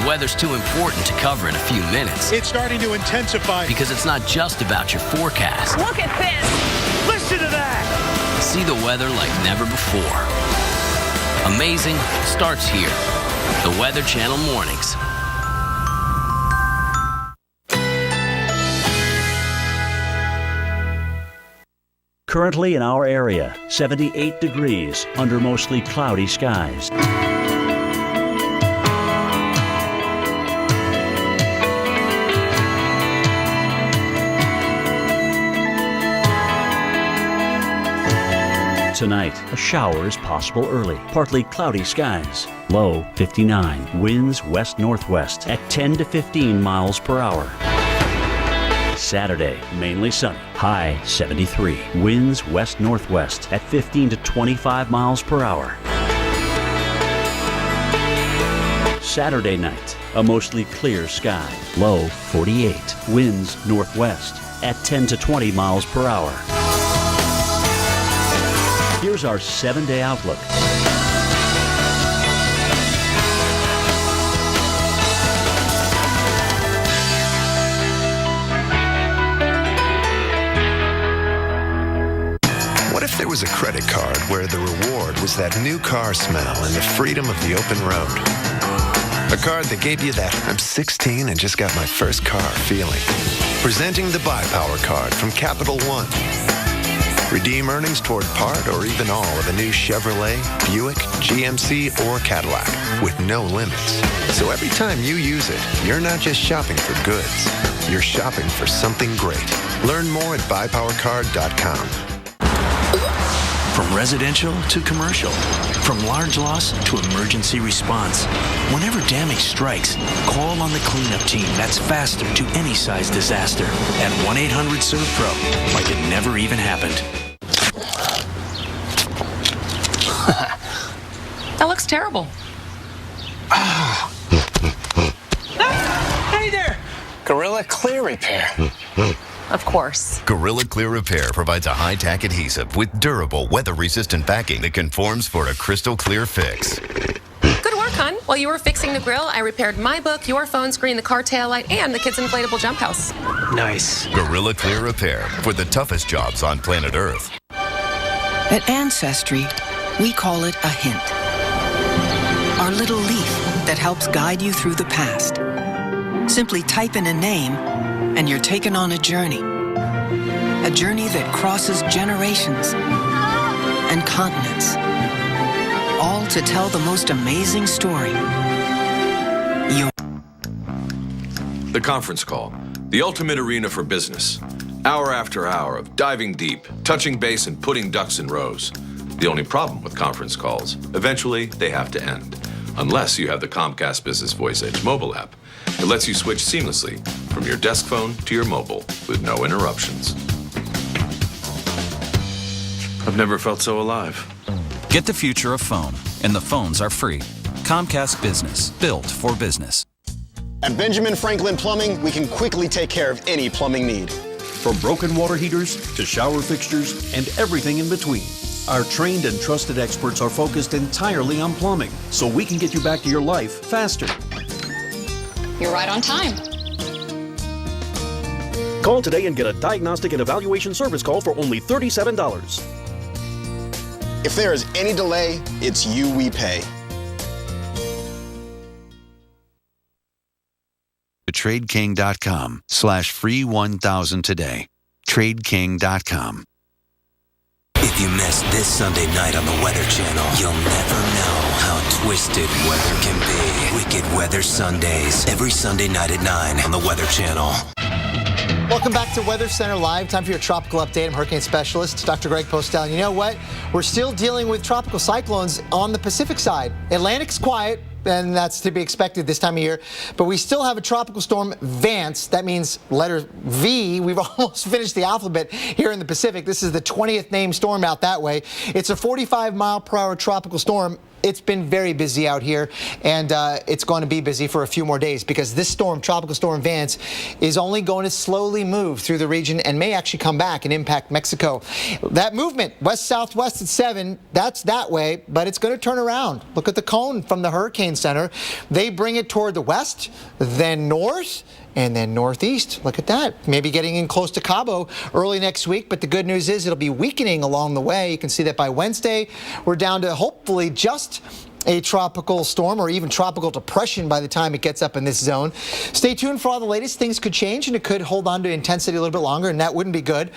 The weather's too important to cover in a few minutes. It's starting to intensify. Because it's not just about your forecast. Look at this! Listen to that! See the weather like never before. Amazing starts here. The Weather Channel Mornings. Currently in our area, 78 degrees under mostly cloudy skies. Tonight, a shower is possible early. Partly cloudy skies. Low 59. Winds west-northwest at 10 to 15 miles per hour. Saturday, mainly sunny. High 73. Winds west-northwest at 15 to 25 miles per hour. Saturday night, a mostly clear sky. Low 48. Winds northwest at 10 to 20 miles per hour. Here's our 7-day outlook. What if there was a credit card where the reward was that new car smell and the freedom of the open road? A card that gave you that I'm 16 and just got my first car feeling. Presenting the Buy Power card from Capital One. Redeem earnings toward part or even all of a new Chevrolet, Buick, GMC, or Cadillac with no limits. So every time you use it, you're not just shopping for goods. You're shopping for something great. Learn more at buypowercard.com. From residential to commercial, from large loss to emergency response. Whenever damage strikes, call on the cleanup team that's faster to any size disaster at 1-800-SERVPRO, like it never even happened. That looks terrible. Hey there! Gorilla Clear Repair. Of course. Gorilla Clear Repair provides a high-tack adhesive with durable, weather-resistant backing that conforms for a crystal clear fix. Good work, hon. While you were fixing the grill, I repaired my book, your phone screen, the car taillight, and the kids' inflatable jump house. Nice. Gorilla Clear Repair for the toughest jobs on planet Earth. At Ancestry, we call it a hint. Our little leaf that helps guide you through the past. Simply type in a name and you're taken on a journey. A journey that crosses generations and continents. All to tell the most amazing story. The Conference Call, the ultimate arena for business. Hour after hour of diving deep, touching base, and putting ducks in rows. The only problem with conference calls, eventually they have to end. Unless you have the Comcast Business Voice Edge mobile app. It lets you switch seamlessly from your desk phone to your mobile with no interruptions. I've never felt so alive. Get the future of phone, and the phones are free. Comcast Business, built for business. At Benjamin Franklin Plumbing, we can quickly take care of any plumbing need. From broken water heaters to shower fixtures and everything in between. Our trained and trusted experts are focused entirely on plumbing, so we can get you back to your life faster. You're right on time. Call today and get a diagnostic and evaluation service call for only $37. If there is any delay, it's you we pay. TradeKing.com/free1000 today. TradeKing.com. If you missed this Sunday night on the Weather Channel, you'll never know how twisted weather can be. Wicked Weather Sundays, every Sunday night at 9 on the Weather Channel. Welcome back to Weather Center Live. Time for your tropical update. I'm hurricane specialist Dr. Greg Postel. You know what? We're still dealing with tropical cyclones on the Pacific side. Atlantic's quiet, and that's to be expected this time of year. But we still have a tropical storm, Vance. That means letter V. We've almost finished the alphabet here in the Pacific. This is the 20th named storm out that way. It's a 45-mile-per-hour tropical storm. It's been very busy out here, and it's going to be busy for a few more days because this storm, Tropical Storm Vance, is only going to slowly move through the region and may actually come back and impact Mexico. That movement, west-southwest at 7, that's that way, but it's going to turn around. Look at the cone from the Hurricane Center. They bring it toward the west, then north, and then northeast. Look at that. Maybe getting in close to Cabo early next week, but the good news is it'll be weakening along the way. You can see that by Wednesday, we're down to hopefully just a tropical storm or even tropical depression by the time it gets up in this zone. Stay tuned for all the latest. Things could change and it could hold on to intensity a little bit longer, and that wouldn't be good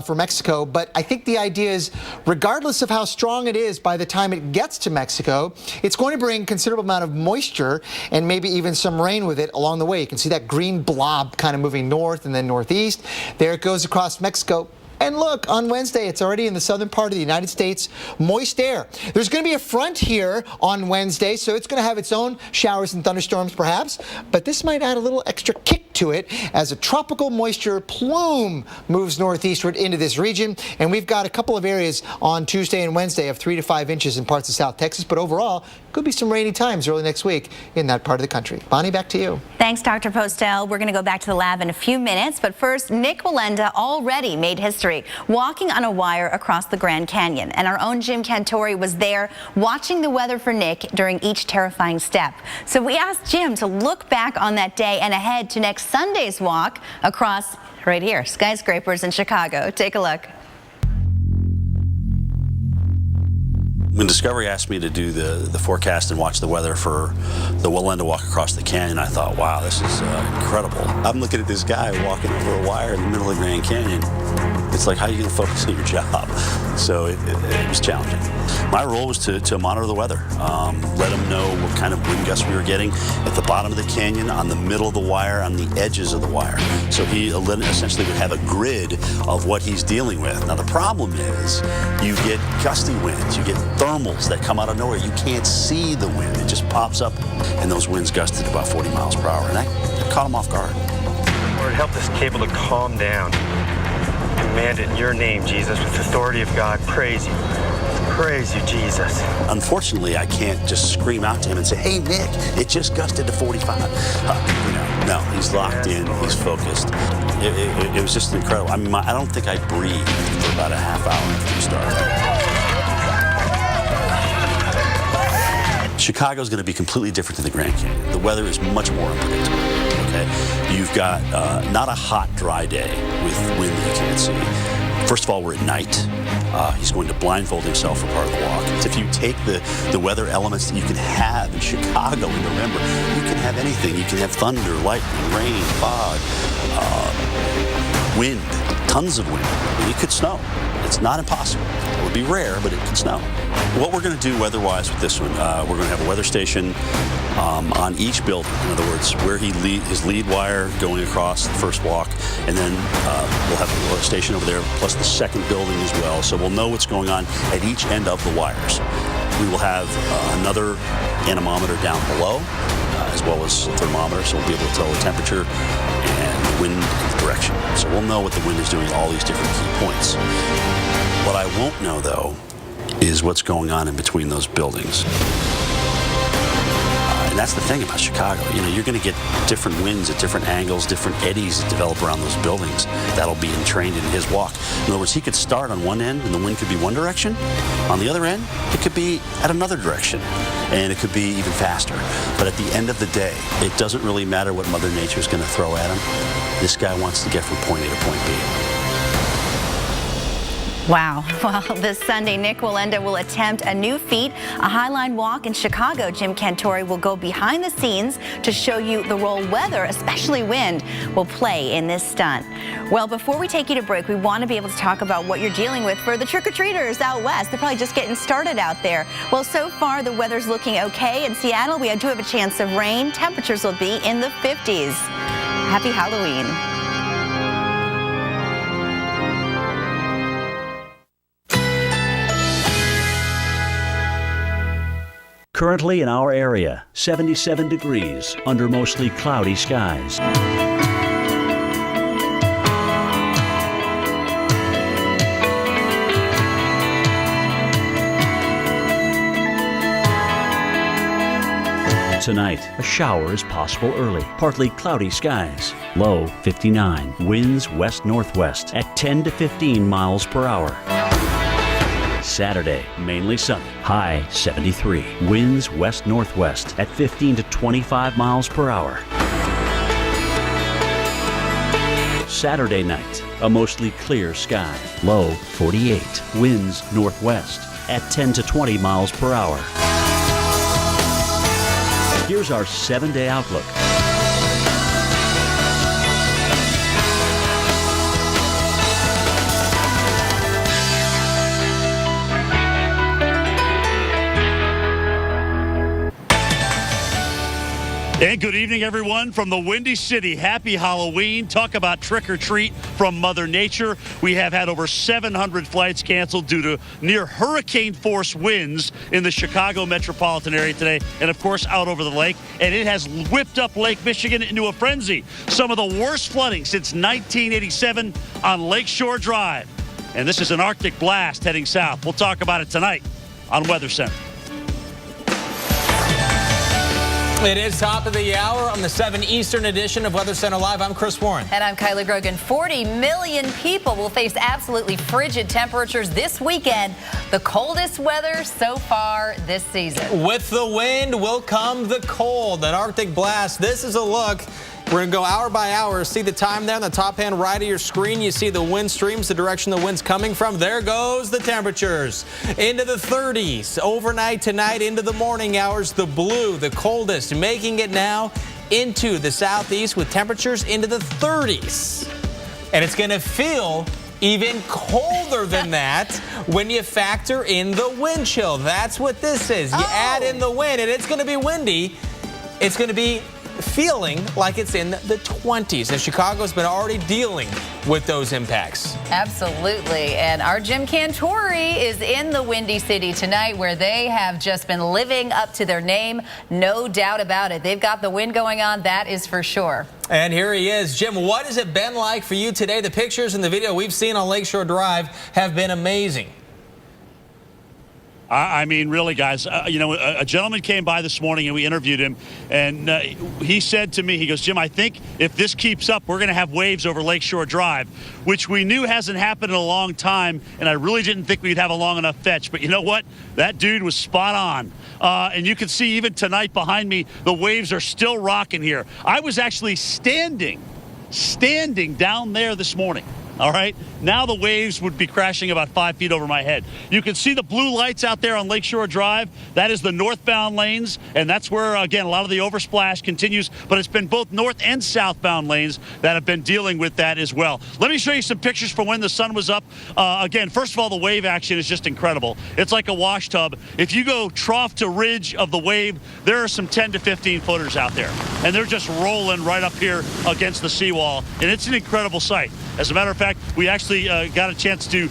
for Mexico. But I think the idea is, regardless of how strong it is by the time it gets to Mexico, it's going to bring considerable amount of moisture and maybe even some rain with it along the way. You can see that green blob kind of moving north and then northeast. There it goes across Mexico. And look, on Wednesday, it's already in the southern part of the United States, moist air. There's going to be a front here on Wednesday, so it's going to have its own showers and thunderstorms perhaps, but this might add a little extra kick to it as a tropical moisture plume moves northeastward into this region. And we've got a couple of areas on Tuesday and Wednesday of 3 to 5 inches in parts of South Texas, but overall, could be some rainy times early next week in that part of the country. Bonnie, back to you. Thanks, Dr. Postel. We're going to go back to the lab in a few minutes, but first, Nick Wallenda already made history walking on a wire across the Grand Canyon, and our own Jim Cantori was there watching the weather for Nick during each terrifying step. So we asked Jim to look back on that day and ahead to next Sunday's walk across, right here, skyscrapers in Chicago. Take a look. When Discovery asked me to do the forecast and watch the weather for the Wallenda walk across the canyon, I thought, wow, this is incredible. I'm looking at this guy walking over a wire in the middle of the Grand Canyon. It's like, how are you going to focus on your job? So it was challenging. My role was to monitor the weather, let them know what kind of wind gusts we were getting at the bottom of the canyon, on the middle of the wire, on the edges of the wire. So he essentially would have a grid of what he's dealing with. Now the problem is you get gusty winds, you get thermals that come out of nowhere. You can't see the wind. It just pops up, and those winds gusted about 40 miles per hour, and that caught him off guard. Lord, help this cable to calm down. Command it in your name, Jesus, with the authority of God. Praise you. Praise you, Jesus. Unfortunately, I can't just scream out to him and say, hey, Nick, it just gusted to 45. No, he's locked in, he's focused. It was just incredible. I mean, I don't think I breathed for about a half hour after we started. Chicago's going to be completely different than the Grand Canyon. The weather is much more unpredictable. Okay? You've got not a hot, dry day with wind that you can't see. First of all, we're at night. He's going to blindfold himself for part of the walk. If you take the weather elements that you can have in Chicago in November, you can have anything. You can have thunder, lightning, rain, fog, wind, tons of wind. And it could snow. It's not impossible. It would be rare, but it could snow. What we're going to do weather-wise with this one, we're going to have a weather station on each building. In other words, where his lead wire going across the first walk, and then we'll have a weather station over there, plus the second building as well. So we'll know what's going on at each end of the wires. We will have another anemometer down below, as well as a thermometer, so we'll be able to tell the temperature and the wind and the direction. So we'll know what the wind is doing at all these different key points. What I won't know, though, is what's going on in between those buildings. And that's the thing about Chicago. You know, you're going to get different winds at different angles, different eddies that develop around those buildings. That'll be entrained in his walk. In other words, he could start on one end and the wind could be one direction. On the other end, it could be at another direction. And it could be even faster. But at the end of the day, it doesn't really matter what Mother Nature is going to throw at him. This guy wants to get from point A to point B. Wow. Well, this Sunday, Nick Wallenda will attempt a new feat, a highline walk in Chicago. Jim Cantori will go behind the scenes to show you the role weather, especially wind, will play in this stunt. Well, before we take you to break, we want to be able to talk about what you're dealing with for the trick-or-treaters out west. They're probably just getting started out there. Well, so far, the weather's looking okay. In Seattle, we do have a chance of rain. Temperatures will be in the 50s. Happy Halloween. Currently in our area, 77 degrees under mostly cloudy skies. Tonight, a shower is possible early. Partly cloudy skies. Low 59. Winds west-northwest at 10 to 15 miles per hour. Saturday, mainly sunny. High 73. Winds west-northwest at 15 to 25 miles per hour. Saturday night, a mostly clear sky. Low 48. Winds northwest at 10 to 20 miles per hour. Here's our 7-day outlook. And good evening, everyone, from the Windy City. Happy Halloween. Talk about trick or treat from Mother Nature. We have had over 700 flights canceled due to near hurricane force winds in the Chicago metropolitan area today, and of course out over the lake. And it has whipped up Lake Michigan into a frenzy. Some of the worst flooding since 1987 on Lakeshore Drive. And this is an Arctic blast heading south. We'll talk about it tonight on Weather Center. It is top of the hour on the 7 Eastern edition of Weather Center Live. I'm Chris Warren. And I'm Kylie Grogan. 40 million people will face absolutely frigid temperatures this weekend. The coldest weather so far this season. With the wind will come the cold. An Arctic blast. This is a look. We're going to go hour by hour. See the time there on the top hand right of your screen. You see the wind streams, the direction the wind's coming from. There goes the temperatures. Into the 30s. Overnight tonight into the morning hours. The blue, the coldest, making it now into the southeast with temperatures into the 30s. And it's going to feel even colder than that when you factor in the wind chill. That's what this is. You add in the wind, and it's going to be windy. It's going to be feeling like it's in the 20s, and Chicago's been already dealing with those impacts. Absolutely. And our Jim Cantore is in the Windy City tonight, where they have just been living up to their name. No doubt about it. They've got the wind going on, that is for sure. And here he is. Jim, what has it been like for you today? The pictures and the video we've seen on Lakeshore Drive have been amazing. I mean, really, guys, a gentleman came by this morning and we interviewed him, and he said to me, he goes, Jim, I think if this keeps up, we're going to have waves over Lakeshore Drive, which we knew hasn't happened in a long time, and I really didn't think we'd have a long enough fetch. But you know what? That dude was spot on. And you can see even tonight behind me, the waves are still rocking here. I was actually standing down there this morning. All right, now the waves would be crashing about 5 feet over my head. You can see the blue lights out there on Lakeshore Drive. That is the northbound lanes, and that's where, again, a lot of the oversplash continues. But it's been both north and southbound lanes that have been dealing with that as well. Let me show you some pictures from when the sun was up. Again, first of all, the wave action is just incredible. It's like a wash tub. If you go trough to ridge of the wave, there are some 10 to 15 footers out there, and they're just rolling right up here against the seawall, and it's an incredible sight. As a matter of fact, we actually got a chance to,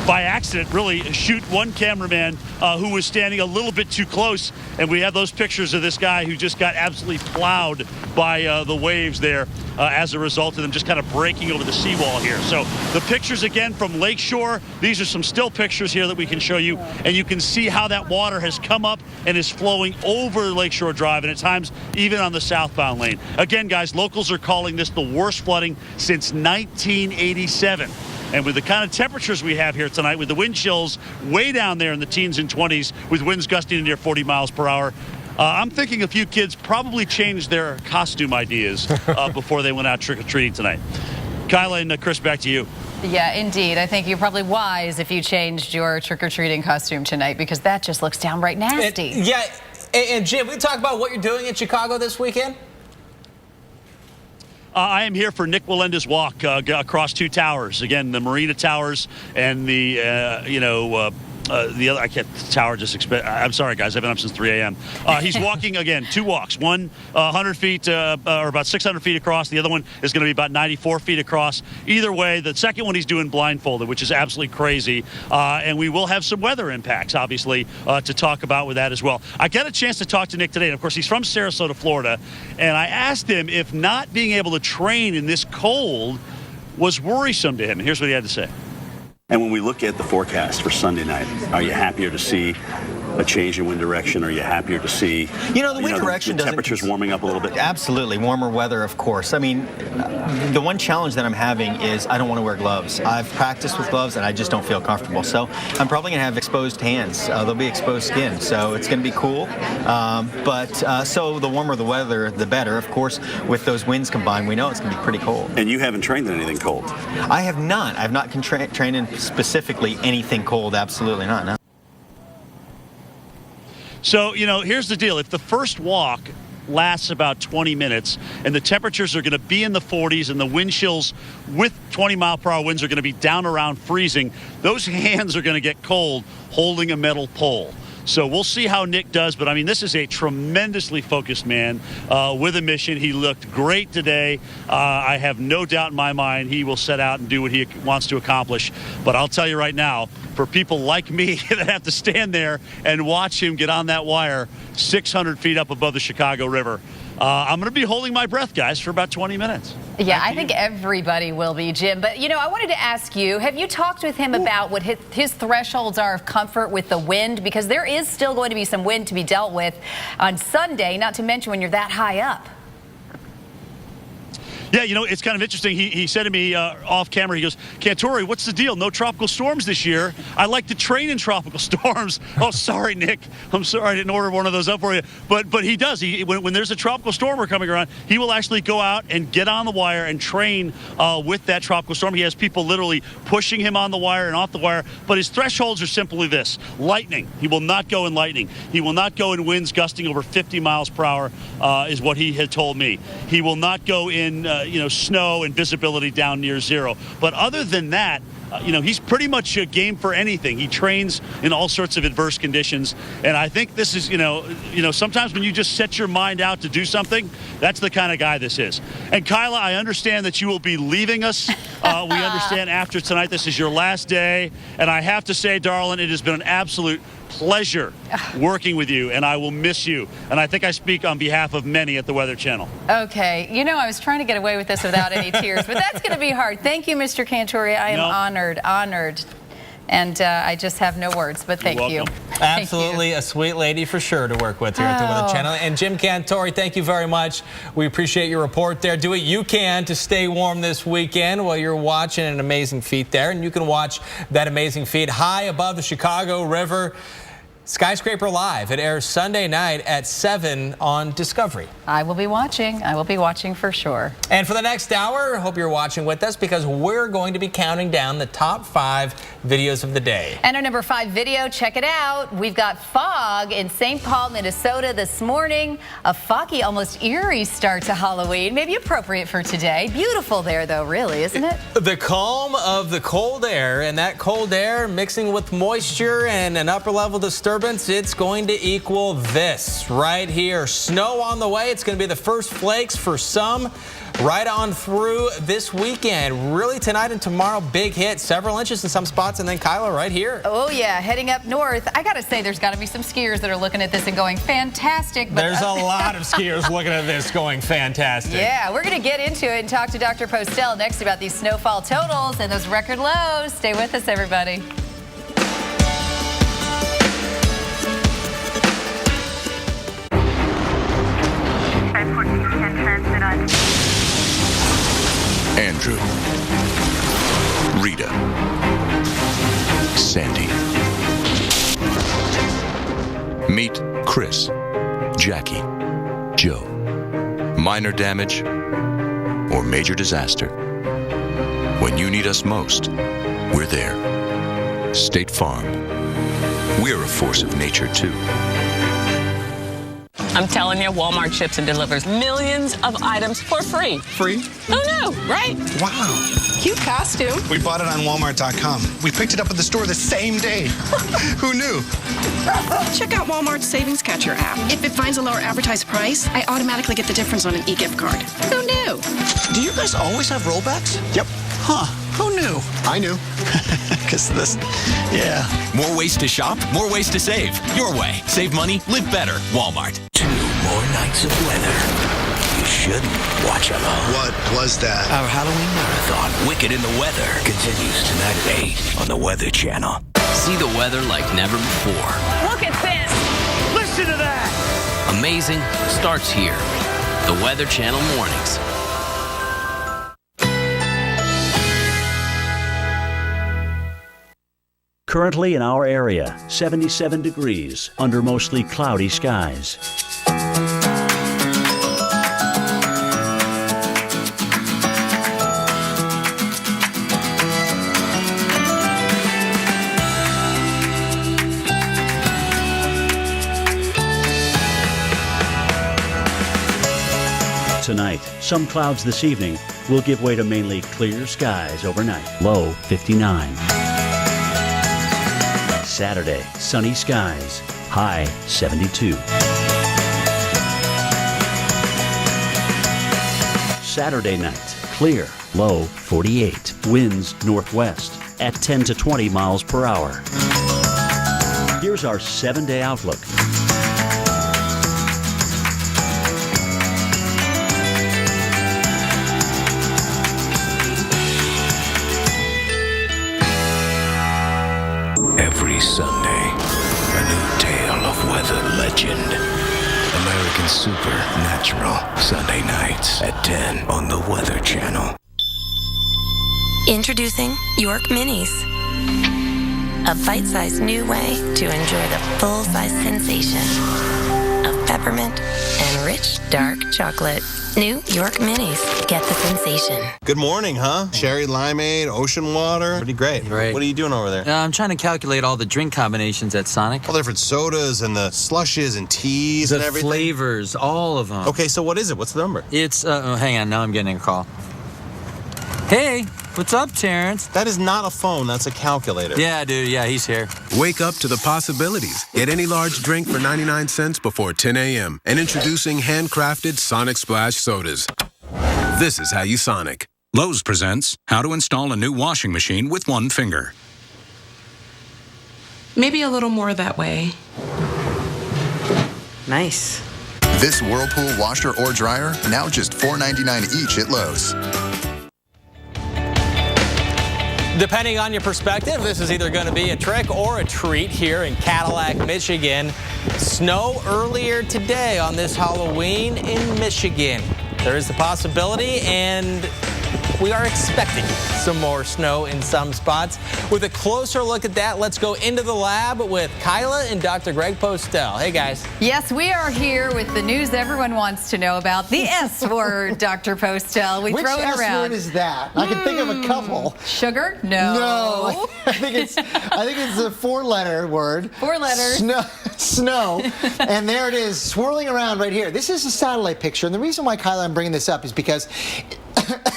by accident, really shoot one cameraman who was standing a little bit too close, and we have those pictures of this guy who just got absolutely plowed by the waves there as a result of them just kind of breaking over the seawall here. So the pictures again from Lakeshore, these are some still pictures here that we can show you, and you can see how that water has come up and is flowing over Lakeshore Drive, and at times even on the southbound lane. Again, guys, locals are calling this the worst flooding since 1987. And with the kind of temperatures we have here tonight, with the wind chills way down there in the teens and 20s, with winds gusting near 40 miles per hour, I'm thinking a few kids probably changed their costume ideas before they went out trick-or-treating tonight. Kyla and Chris, back to you. Yeah, indeed. I think you're probably wise if you changed your trick-or-treating costume tonight, because that just looks downright nasty. And Jim, we talk about what you're doing in Chicago this weekend? I am here for Nick Walenda's walk across two towers. Again, the Marina Towers and the other, I can't, tower just expect. I'm sorry, guys. I've been up since 3 a.m. He's walking, again, two walks. One 100 feet or about 600 feet across. The other one is going to be about 94 feet across. Either way, the second one he's doing blindfolded, which is absolutely crazy. And we will have some weather impacts, obviously, to talk about with that as well. I got a chance to talk to Nick today. And, of course, he's from Sarasota, Florida. And I asked him if not being able to train in this cold was worrisome to him. And here's what he had to say. And when we look at the forecast for Sunday night, are you happier to see a change in wind direction? Are you happier to see the wind direction the temperatures warming up a little bit? Absolutely, warmer weather, of course. I mean, the one challenge that I'm having is I don't want to wear gloves. I've practiced with gloves and I just don't feel comfortable. So I'm probably going to have exposed hands. There'll be exposed skin, so it's going to be cool. So the warmer the weather, the better. Of course, with those winds combined, we know it's going to be pretty cold. And you haven't trained in anything cold? I have not. I've not trained in specifically anything cold. Absolutely not. No. So, here's the deal. If the first walk lasts about 20 minutes and the temperatures are going to be in the 40s and the wind chills with 20-mile-per-hour winds are going to be down around freezing, those hands are going to get cold holding a metal pole. So we'll see how Nick does, but I mean, this is a tremendously focused man with a mission. He looked great today. I have no doubt in my mind he will set out and do what he wants to accomplish. But I'll tell you right now, for people like me that have to stand there and watch him get on that wire 600 feet up above the Chicago River, I'm going to be holding my breath, guys, for about 20 minutes. Yeah, I think everybody will be, Jim. But, I wanted to ask you, have you talked with him about what his thresholds are of comfort with the wind? Because there is still going to be some wind to be dealt with on Sunday, not to mention when you're that high up. Yeah, it's kind of interesting. He said to me off camera, he goes, Cantore, what's the deal? No tropical storms this year. I like to train in tropical storms. Oh, sorry, Nick. I'm sorry I didn't order one of those up for you. But he does. When there's a tropical storm coming around, he will actually go out and get on the wire and train with that tropical storm. He has people literally pushing him on the wire and off the wire. But his thresholds are simply this. Lightning. He will not go in lightning. He will not go in winds gusting over 50 miles per hour is what he had told me. He will not go in snow and visibility down near zero. But other than that, he's pretty much game for anything. He trains in all sorts of adverse conditions. And I think this is, sometimes when you just set your mind out to do something, that's the kind of guy this is. And Kyla, I understand that you will be leaving us. We understand after tonight, this is your last day. And I have to say, darling, it has been an absolute pleasure working with you, and I will miss you. And I think I speak on behalf of many at the Weather Channel. Okay. I was trying to get away with this without any tears, but that's going to be hard. Thank you, Mr. Cantore. I am honored. And I just have no words, but thank you. Absolutely a sweet lady for sure to work with here at the Weather Channel. And Jim Cantore, thank you very much. We appreciate your report there. Do what you can to stay warm this weekend while you're watching an amazing feat there. And you can watch that amazing feat high above the Chicago River. Skyscraper Live. It airs Sunday night at 7 on Discovery. I will be watching. I will be watching for sure. And for the next hour, hope you're watching with us because we're going to be counting down the top 5 videos of the day. And our number 5 video, check it out. We've got fog in St. Paul, Minnesota this morning. A foggy, almost eerie start to Halloween. Maybe appropriate for today. Beautiful there, though, really, isn't it? The calm of the cold air, and that cold air mixing with moisture and an upper level disturbance, it's going to equal this right here. Snow on the way. It's going to be the first flakes for some right on through this weekend. Really tonight and tomorrow, big hit, several inches in some spots, and then Kyla right here. Oh yeah, heading up north. I gotta say, there's gotta be some skiers that are looking at this and going, fantastic. But there's a lot of skiers looking at this going, fantastic. Yeah, we're gonna get into it and talk to Dr. Postel next about these snowfall totals and those record lows. Stay with us, everybody. Andrew, Rita, Sandy. Meet Chris, Jackie, Joe. Minor damage or major disaster. When you need us most, we're there. State Farm. We're a force of nature, too. I'm telling you, Walmart ships and delivers millions of items for free. Free? Who knew, right? Wow. Cute costume. We bought it on Walmart.com. We picked it up at the store the same day. Who knew? Check out Walmart's Savings Catcher app. If it finds a lower advertised price, I automatically get the difference on an e-gift card. Who knew? Do you guys always have rollbacks? Yep. Huh. Who knew? I knew. Because of this. Yeah. More ways to shop, more ways to save. Your way. Save money, live better. Walmart. 2 more nights of weather. You shouldn't watch alone. What was that? Our Halloween marathon, Wicked in the Weather, continues tonight at 8 on the Weather Channel. See the weather like never before. Look at this. Amazing starts here. The Weather Channel Mornings. Currently in our area, 77 degrees under mostly cloudy skies. Tonight, some clouds this evening will give way to mainly clear skies overnight. Low 59. Saturday, sunny skies. High 72. Saturday night, clear. Low 48. Winds northwest at 10 to 20 miles per hour. Here's our 7-day outlook. Every Sunday, a new tale of weather legend. American Supernatural, Sunday nights at 10 on the Weather Channel. Introducing York Minis. A bite-sized new way to enjoy the full-size sensation of peppermint and rich dark chocolate. New York Minis. Get the sensation. Good morning, huh? Cherry limeade, ocean water. Pretty great. Great. What are you doing over there? I'm trying to calculate all the drink combinations at Sonic. All the different sodas and the slushes and teas The and everything. flavors, all of them. Okay, so what is it? What's the number? It's, hang on, now I'm getting a call. Hey, what's up, Terrence? That is not a phone, that's a calculator. Yeah, dude, yeah, he's here. Wake up to the possibilities. Get any large drink for 99 cents before 10 a.m. And introducing handcrafted Sonic Splash sodas. This is how you Sonic. Lowe's presents how to install a new washing machine with one finger. Maybe a little more that way. Nice. This Whirlpool washer or dryer, now just $4.99 each at Lowe's. Depending on your perspective, this is either going to be a trick or a treat here in Cadillac, Michigan. Snow earlier today on this Halloween in Michigan. There is the possibility, and we are expecting some more snow in some spots. With a closer look at that, let's go into the lab with Kyla and Dr. Greg Postel. Hey, guys. Yes, we are here with the news everyone wants to know about, the S word, Dr. Postel. We Which throw it S around. word is that? I can think of a couple. Sugar? No. No. I think it's a 4-letter word. 4 letters. Snow. And there it is, swirling around right here. This is a satellite picture, and the reason why, Kyla, I'm bringing this up is because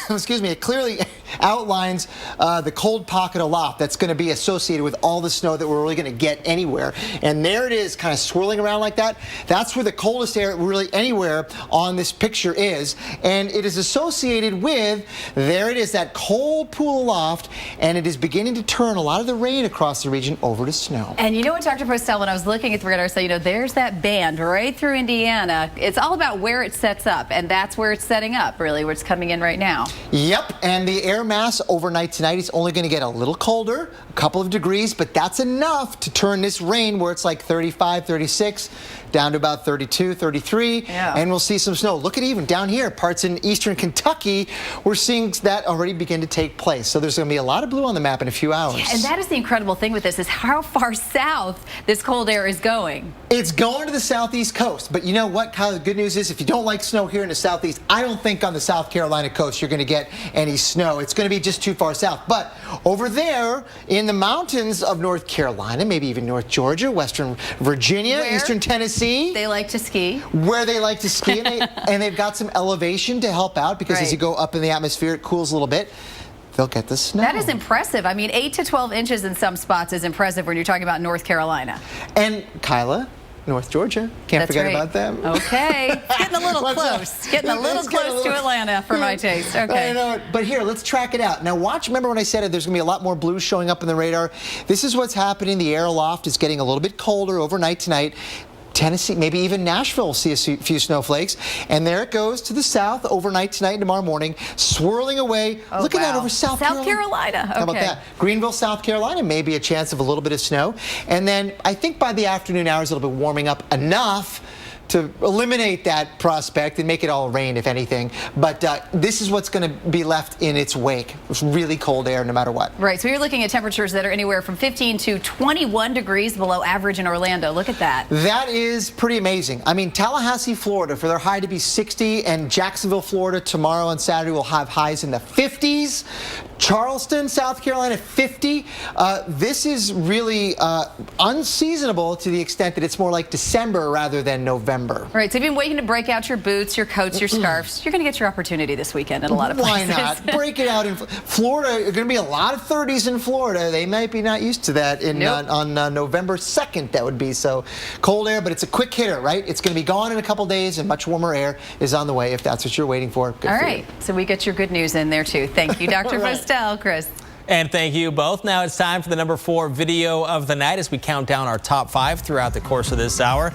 excuse me, it clearly outlines the cold pocket aloft that's going to be associated with all the snow that we're really going to get anywhere. And there it is, kind of swirling around like that. That's where the coldest air really anywhere on this picture is. And it is associated with, there it is, that cold pool aloft, and it is beginning to turn a lot of the rain across the region over to snow. And you know what, Dr. Postel, when I was looking at the radar, so, there's that band right through Indiana. It's all about where it sets up, and that's where it's setting up, really, where it's coming in right now. Yep, and the air mass overnight tonight is only going to get a little colder, a couple of degrees, but that's enough to turn this rain where it's like 35, 36, down to about 32, 33, and we'll see some snow. Look at even down here, parts in eastern Kentucky, we're seeing that already begin to take place. So there's going to be a lot of blue on the map in a few hours. Yeah, and that is the incredible thing with this, is how far south this cold air is going. It's going to the southeast coast, but you know what, Kyle, the good news is if you don't like snow here in the southeast, I don't think on the South Carolina coast you're going to get any snow. It's going to be just too far south. But over there in the mountains of North Carolina, maybe even North Georgia, Western Virginia, Eastern Tennessee. They like to ski. Where they like to ski, and they've got some elevation to help out because as you go up in the atmosphere, it cools a little bit. They'll get the snow. That is impressive. I mean, 8 to 12 inches in some spots is impressive when you're talking about North Carolina. And Kyla, North Georgia. Can't forget about them. Okay. It's getting a little close. Getting a little close to Atlanta for my taste. Okay. I know, but here, let's track it out. Now watch, remember when I said there's going to be a lot more blue showing up in the radar? This is what's happening. The air aloft is getting a little bit colder overnight tonight. Tennessee, maybe even Nashville will see a few snowflakes. And there it goes to the south overnight tonight and tomorrow morning, swirling away. Look at that over South Carolina. Okay. How about that? Greenville, South Carolina, maybe a chance of a little bit of snow. And then I think by the afternoon hours, it'll be warming up enough to eliminate that prospect and make it all rain, if anything. But this is what's going to be left in its wake. It's really cold air no matter what. Right, so you're looking at temperatures that are anywhere from 15 to 21 degrees below average in Orlando. Look at that. That is pretty amazing. I mean, Tallahassee, Florida, for their high to be 60, and Jacksonville, Florida, tomorrow and Saturday will have highs in the 50s. Charleston, South Carolina, 50. This is really unseasonable to the extent that it's more like December rather than November. All right, so if you've been waiting to break out your boots, your coats, your scarves, you're going to get your opportunity this weekend in a lot of places. Why not? Break it out in Florida. There are going to be a lot of 30s in Florida. They might be not used to that on November 2nd. That would be so cold air, but it's a quick hitter, right? It's going to be gone in a couple days, and much warmer air is on the way if that's what you're waiting for. Good All for right, you. so we get your good news in there too. Thank you, Dr. Postel, Chris. And thank you both. Now it's time for the number 4 video of the night as we count down our top 5 throughout the course of this hour.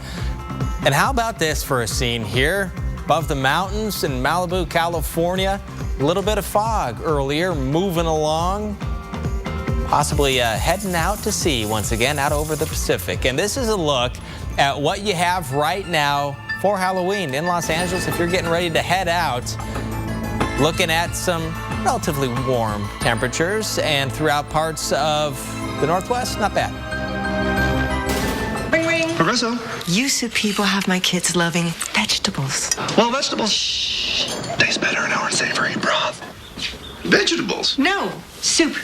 And how about this for a scene here? Above the mountains in Malibu, California. A little bit of fog earlier, moving along. Possibly heading out to sea once again, out over the Pacific. And this is a look at what you have right now for Halloween in Los Angeles. If you're getting ready to head out, looking at some relatively warm temperatures, and throughout parts of the Northwest, not bad. Ring, ring. Progresso. You soup people have my kids loving vegetables. Well, vegetables taste better in our savory broth. Vegetables? No, soup.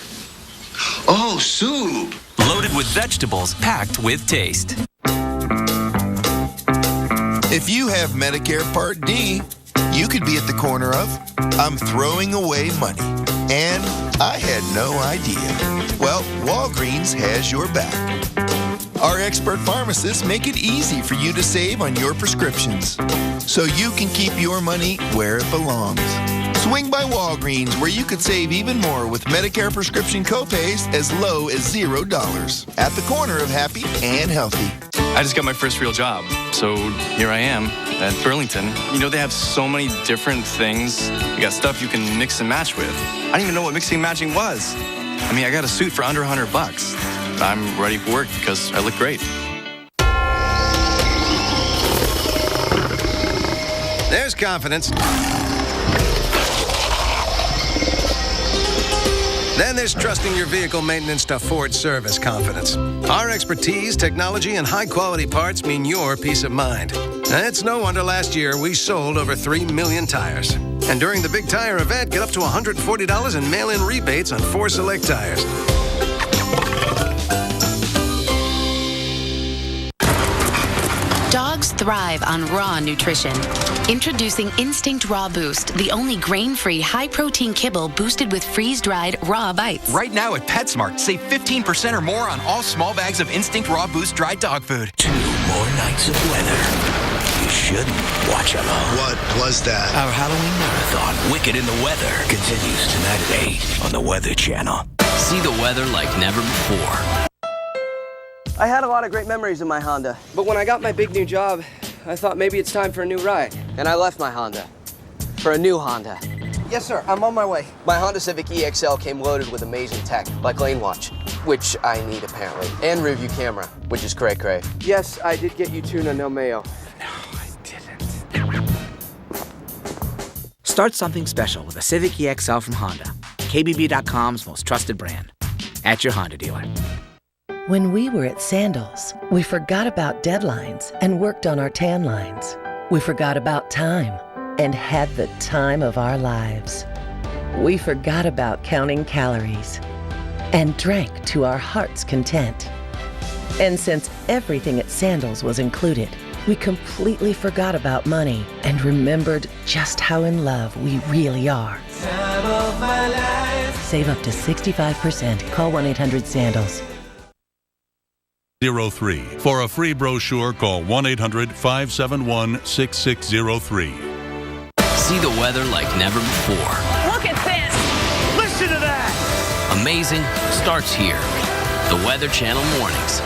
Oh, soup. Loaded with vegetables, packed with taste. If you have Medicare Part D, you could be at the corner of, I'm throwing away money, and I had no idea. Well, Walgreens has your back. Our expert pharmacists make it easy for you to save on your prescriptions, so you can keep your money where it belongs. Swing by Walgreens, where you could save even more with Medicare prescription copays as low as $0. At the corner of happy and healthy. I just got my first real job, so here I am at Burlington. You know, they have so many different things. You got stuff you can mix and match with. I didn't even know what mixing and matching was. I mean, I got a suit for under $100. I'm ready for work because I look great. There's confidence. Then there's trusting your vehicle maintenance to Ford Service confidence. Our expertise, technology, and high-quality parts mean your peace of mind. It's no wonder last year we sold over 3 million tires. And during the big tire event, get up to $140 in mail-in rebates on 4 select tires. Dogs thrive on raw nutrition. Introducing Instinct Raw Boost, the only grain-free, high-protein kibble boosted with freeze-dried raw bites. Right now at PetSmart, save 15% or more on all small bags of Instinct Raw Boost dried dog food. 2 more nights of weather. You shouldn't watch alone. What was that? Our Halloween marathon, Wicked in the Weather, continues tonight at 8 on the Weather Channel. See the weather like never before. I had a lot of great memories in my Honda, but when I got my big new job, I thought maybe it's time for a new ride. And I left my Honda for a new Honda. Yes, sir, I'm on my way. My Honda Civic EXL came loaded with amazing tech, like Lane Watch, which I need apparently, and rear view camera, which is cray-cray. Yes, I did get you tuna, no mayo. No, I didn't. Start something special with a Civic EXL from Honda, KBB.com's most trusted brand. At your Honda dealer. When we were at Sandals, we forgot about deadlines and worked on our tan lines. We forgot about time and had the time of our lives. We forgot about counting calories and drank to our heart's content. And since everything at Sandals was included, we completely forgot about money and remembered just how in love we really are. Save up to 65%. Call 1-800-SANDALS. 03. For a free brochure, call 1-800-571-6603. See the weather like never before. Look at this. Listen to that. Amazing starts here. The Weather Channel mornings.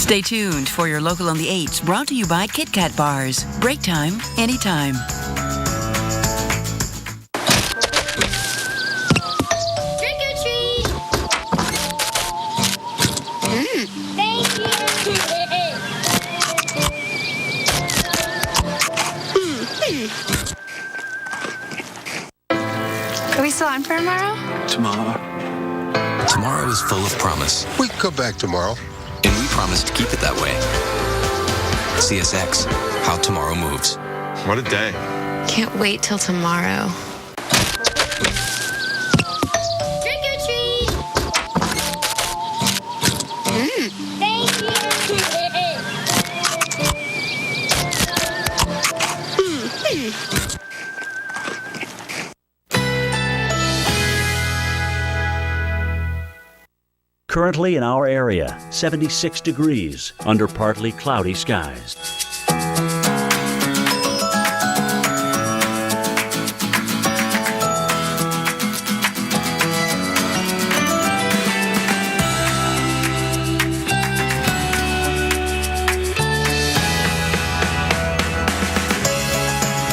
Stay tuned for your Local on the 8s, brought to you by Kit Kat Bars. Break time, anytime. Are we still on for tomorrow? Tomorrow is full of promise. We can come back tomorrow. And we promise to keep it that way. CSX, how tomorrow moves. What a day. Can't wait till tomorrow. Trick or treat! Thank you! Currently in our area, 76 degrees under partly cloudy skies.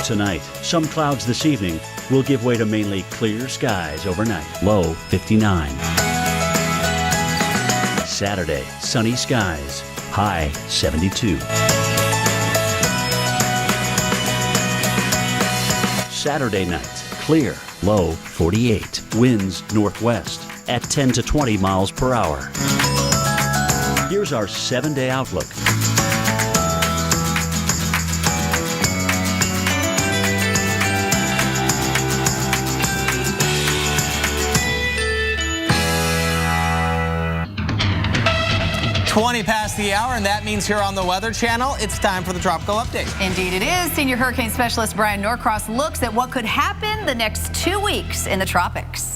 Tonight, some clouds this evening will give way to mainly clear skies overnight. Low 59. Saturday, sunny skies. High 72. Saturday night, clear. Low 48. Winds northwest at 10 to 20 miles per hour. Here's our 7-day outlook. Past the hour, and that means here on the Weather Channel, it's time for the Tropical Update. Indeed it is. Senior hurricane specialist Brian Norcross looks at what could happen the next 2 weeks in the tropics.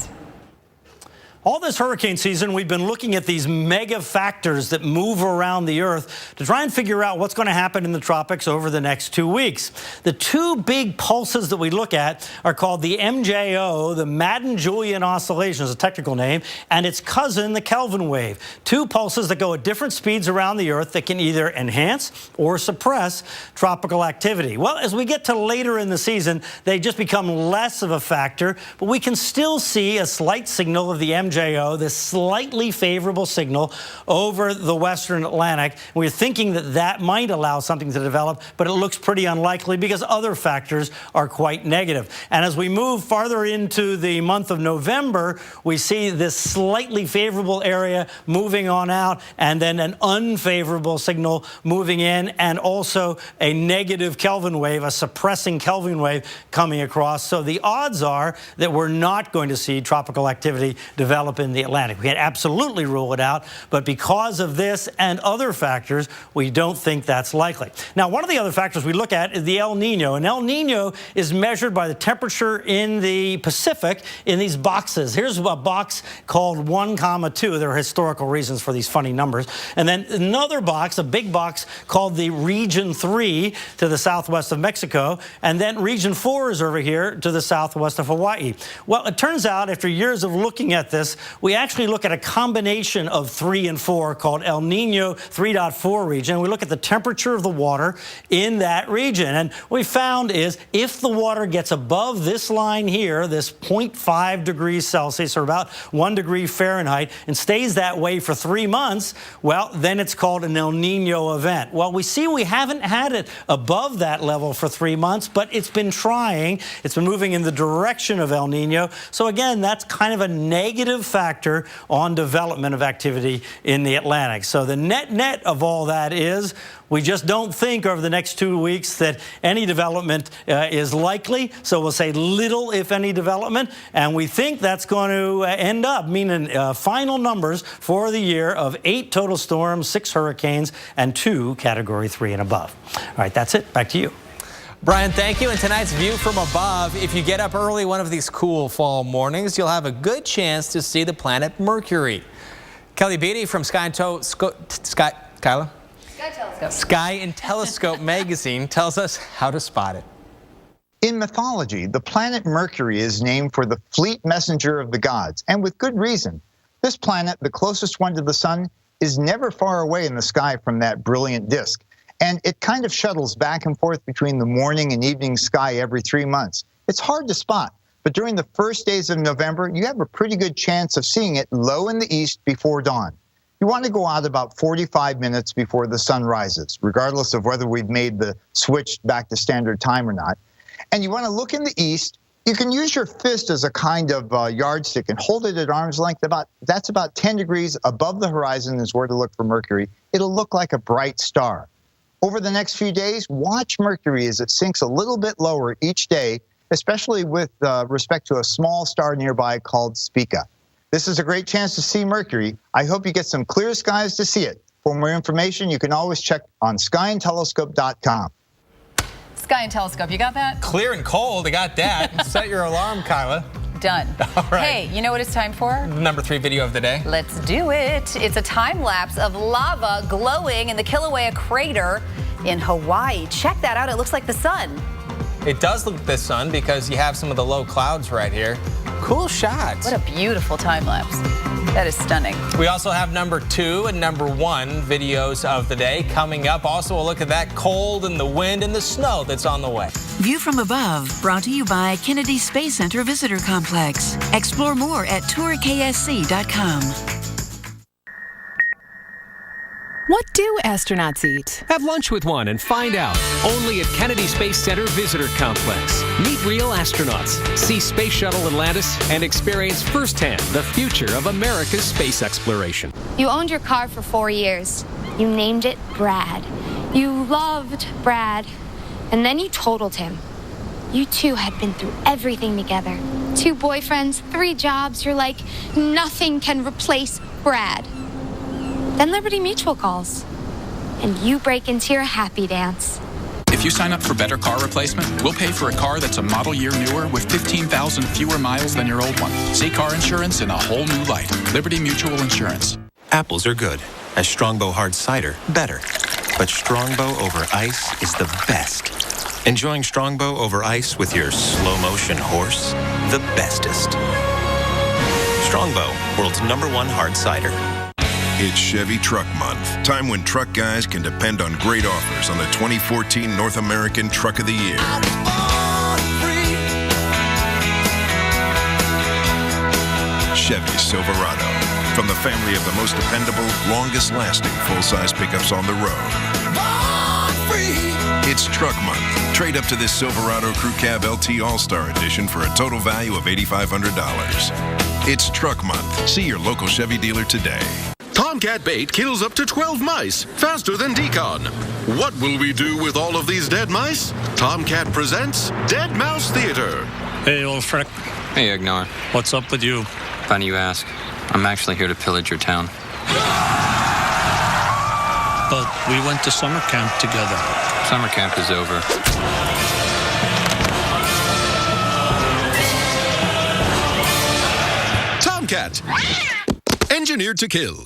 All this hurricane season, we've been looking at these mega factors that move around the Earth to try and figure out what's going to happen in the tropics over the next 2 weeks. The two big pulses that we look at are called the MJO, the Madden-Julian Oscillation is a technical name, and its cousin, the Kelvin wave. Two pulses that go at different speeds around the Earth that can either enhance or suppress tropical activity. Well, as we get to later in the season, they just become less of a factor, but we can still see a slight signal of the MJO, this slightly favorable signal over the western Atlantic. We're thinking that that might allow something to develop, but it looks pretty unlikely because other factors are quite negative. And as we move farther into the month of November, we see this slightly favorable area moving on out, and then an unfavorable signal moving in, and also a negative Kelvin wave, a suppressing Kelvin wave coming across. So the odds are that we're not going to see tropical activity develop in the Atlantic. We can't absolutely rule it out, but because of this and other factors, we don't think that's likely. Now, one of the other factors we look at is the El Nino, and El Nino is measured by the temperature in the Pacific in these boxes. Here's a box called 1, 2. There are historical reasons for these funny numbers. And then another box, a big box called the Region 3 to the southwest of Mexico, and then Region 4 is over here to the southwest of Hawaii. Well, it turns out after years of looking at this, we actually look at a combination of 3 and 4 called El Nino 3.4 region. We look at the temperature of the water in that region. And what we found is if the water gets above this line here, this 0.5 degrees Celsius or about 1 degree Fahrenheit, and stays that way for 3 months, well, then it's called an El Nino event. Well, we see we haven't had it above that level for 3 months, but it's been trying. It's been moving in the direction of El Nino. So again, that's kind of a negative factor on development of activity in the Atlantic. So the net of all that is we just don't think over the next 2 weeks that any development is likely. So we'll say little, if any, development. And we think that's going to end up meaning final numbers for the year of 8 total storms, 6 hurricanes, and 2 Category 3 and above. All right, that's it. Back to you. Brian, thank you. And tonight's view from above, if you get up early one of these cool fall mornings, you'll have a good chance to see the planet Mercury. Kelly Beatty from Sky and Telescope magazine tells us how to spot it. In mythology, the planet Mercury is named for the fleet messenger of the gods, and with good reason. This planet, the closest one to the sun, is never far away in the sky from that brilliant disk. And it kind of shuttles back and forth between the morning and evening sky every 3 months. It's hard to spot, but during the first days of November, you have a pretty good chance of seeing it low in the east before dawn. You want to go out about 45 minutes before the sun rises, regardless of whether we've made the switch back to standard time or not. And you want to look in the east. You can use your fist as a kind of yardstick and hold it at arm's length. That's about 10 degrees above the horizon is where to look for Mercury. It'll look like a bright star. Over the next few days, watch Mercury as it sinks a little bit lower each day, especially with respect to a small star nearby called Spica. This is a great chance to see Mercury. I hope you get some clear skies to see it. For more information, you can always check on skyandtelescope.com. Sky and Telescope, you got that? Clear and cold, I got that. Set your alarm, Kyla. Done. All right. Hey, you know what it's time for? Number 3 video of the day. Let's do it. It's a time lapse of lava glowing in the Kilauea crater in Hawaii. Check that out. It looks like the sun. It does look like the sun because you have some of the low clouds right here. Cool shot. What a beautiful time lapse. That is stunning. We also have number 2 and number 1 videos of the day coming up. Also, a look at that cold and the wind and the snow that's on the way. View from above, brought to you by Kennedy Space Center Visitor Complex. Explore more at tourksc.com. What do astronauts eat? Have lunch with one and find out. Only at Kennedy Space Center Visitor Complex. Meet real astronauts, see Space Shuttle Atlantis, and experience firsthand the future of America's space exploration. You owned your car for 4 years. You named it Brad. You loved Brad. And then you totaled him. You two had been through everything together. 2 boyfriends, 3 jobs. You're like, nothing can replace Brad. Then Liberty Mutual calls, and you break into your happy dance. If you sign up for Better Car Replacement, we'll pay for a car that's a model year newer with 15,000 fewer miles than your old one. See car insurance in a whole new light. Liberty Mutual Insurance. Apples are good. A Strongbow hard cider, better. But Strongbow over ice is the best. Enjoying Strongbow over ice with your slow-motion horse? The bestest. Strongbow, world's #1 hard cider. It's Chevy Truck Month, time when truck guys can depend on great offers on the 2014 North American Truck of the Year. Chevy Silverado, from the family of the most dependable, longest-lasting full-size pickups on the road. It's Truck Month. Trade up to this Silverado Crew Cab LT All-Star Edition for a total value of $8,500. It's Truck Month. See your local Chevy dealer today. Tomcat bait kills up to 12 mice, faster than Decon. What will we do with all of these dead mice? Tomcat presents Dead Mouse Theater. Hey, old frick. Hey, Ignar. What's up with you? Funny you ask. I'm actually here to pillage your town. But we went to summer camp together. Summer camp is over. Tomcat. Engineered to kill.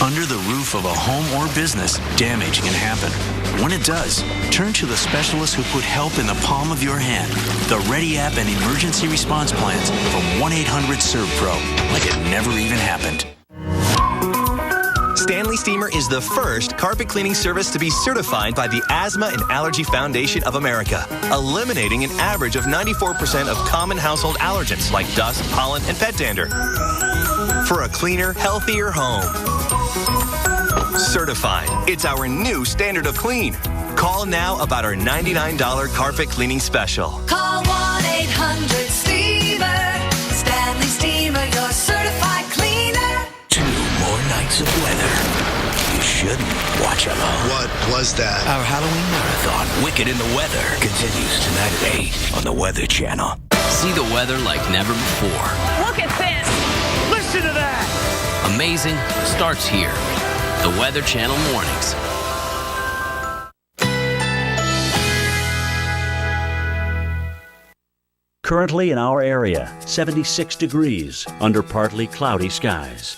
Under the roof of a home or business, damage can happen. When it does, turn to the specialists who put help in the palm of your hand. The Ready App and Emergency Response Plans from 1-800-SERVPRO, like it never even happened. Stanley Steamer is the first carpet cleaning service to be certified by the Asthma and Allergy Foundation of America, eliminating an average of 94% of common household allergens like dust, pollen, and pet dander. For a cleaner, healthier home. Certified. It's our new standard of clean. Call now about our $99 carpet cleaning special. Call 1-800-STEAMER. Stanley Steamer, your certified cleaner. 2 more nights of weather. You shouldn't watch alone. What was that? Our Halloween marathon, Wicked in the Weather, continues tonight at 8 on the Weather Channel. See the weather like never before. Look at this. Listen to that. Amazing starts here. The Weather Channel Mornings. Currently in our area, 76 degrees under partly cloudy skies.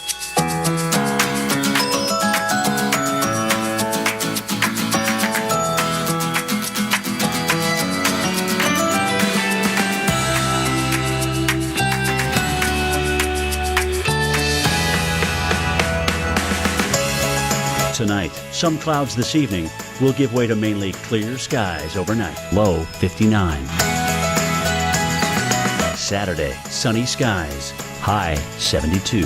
Tonight, Some clouds this evening will give way to mainly clear skies overnight. Low 59. Saturday, sunny skies. High 72.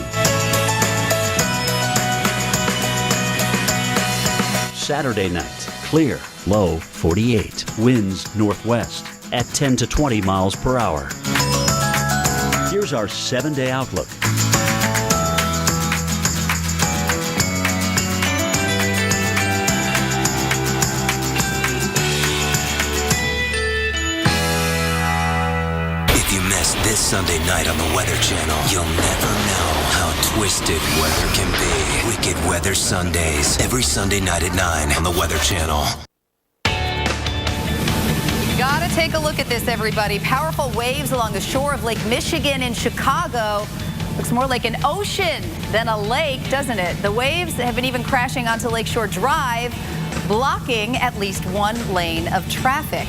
Saturday night, clear. Low 48. Winds northwest at 10 to 20 miles per hour. Here's our 7-day outlook. If you missed this Sunday night on the Weather Channel, you'll never know how twisted weather can be. Wicked Weather Sundays, every Sunday night at 9 on the Weather Channel. Gotta take a look at this, everybody. Powerful waves along the shore of Lake Michigan in Chicago. Looks more like an ocean than a lake, doesn't it? The waves have been even crashing onto Lakeshore Drive, blocking at least one lane of traffic.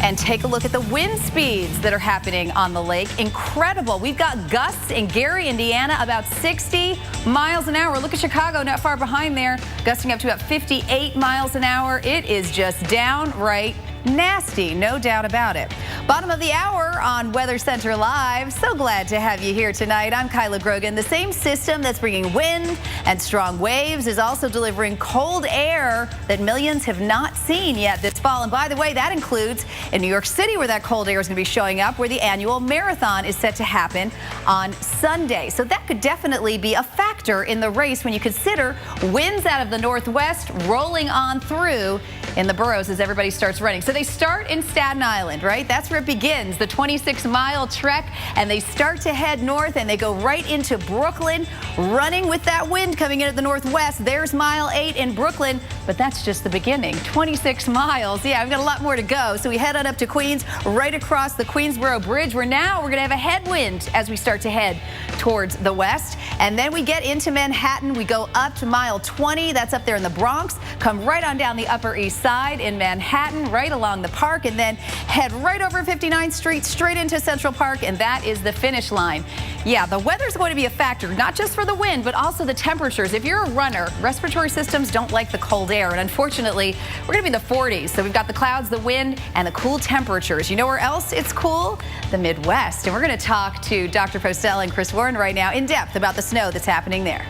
And take a look at the wind speeds that are happening on the lake. Incredible. We've got gusts in Gary, Indiana, about 60 miles an hour. Look at Chicago, not far behind there, gusting up to about 58 miles an hour. It is just downright nasty, no doubt about it. Bottom of the hour on Weather Center Live. So glad to have you here tonight. I'm Kyla Grogan. The same system that's bringing wind and strong waves is also delivering cold air that millions have not seen yet this fall. And by the way, that includes in New York City, where that cold air is going to be showing up, where the annual marathon is set to happen on Sunday. So that could definitely be a factor in the race when you consider winds out of the northwest rolling on through in the boroughs as everybody starts running. So they start in Staten Island, right? That's where it begins, the 26-mile trek, and they start to head north and they go right into Brooklyn, running with that wind coming in at the northwest. There's mile 8 in Brooklyn, but that's just the beginning. 26 miles. Yeah, we've got a lot more to go. So we head on up to Queens, right across the Queensboro Bridge, where now we're going to have a headwind as we start to head towards the west. And then we get into Manhattan. We go up to mile 20. That's up there in the Bronx. Come right on down the Upper East Side in Manhattan, right along the park, and then head right over 59th Street, straight into Central Park, and that is the finish line. Yeah, the weather's going to be a factor, not just for the wind, but also the temperatures. If you're a runner, respiratory systems don't like the cold air, and unfortunately, we're going to be in the 40s. So we've got the clouds, the wind, and the cool temperatures. You know where else it's cool? The Midwest. And we're going to talk to Dr. Postel and Chris Warren right now in depth about the snow that's happening there.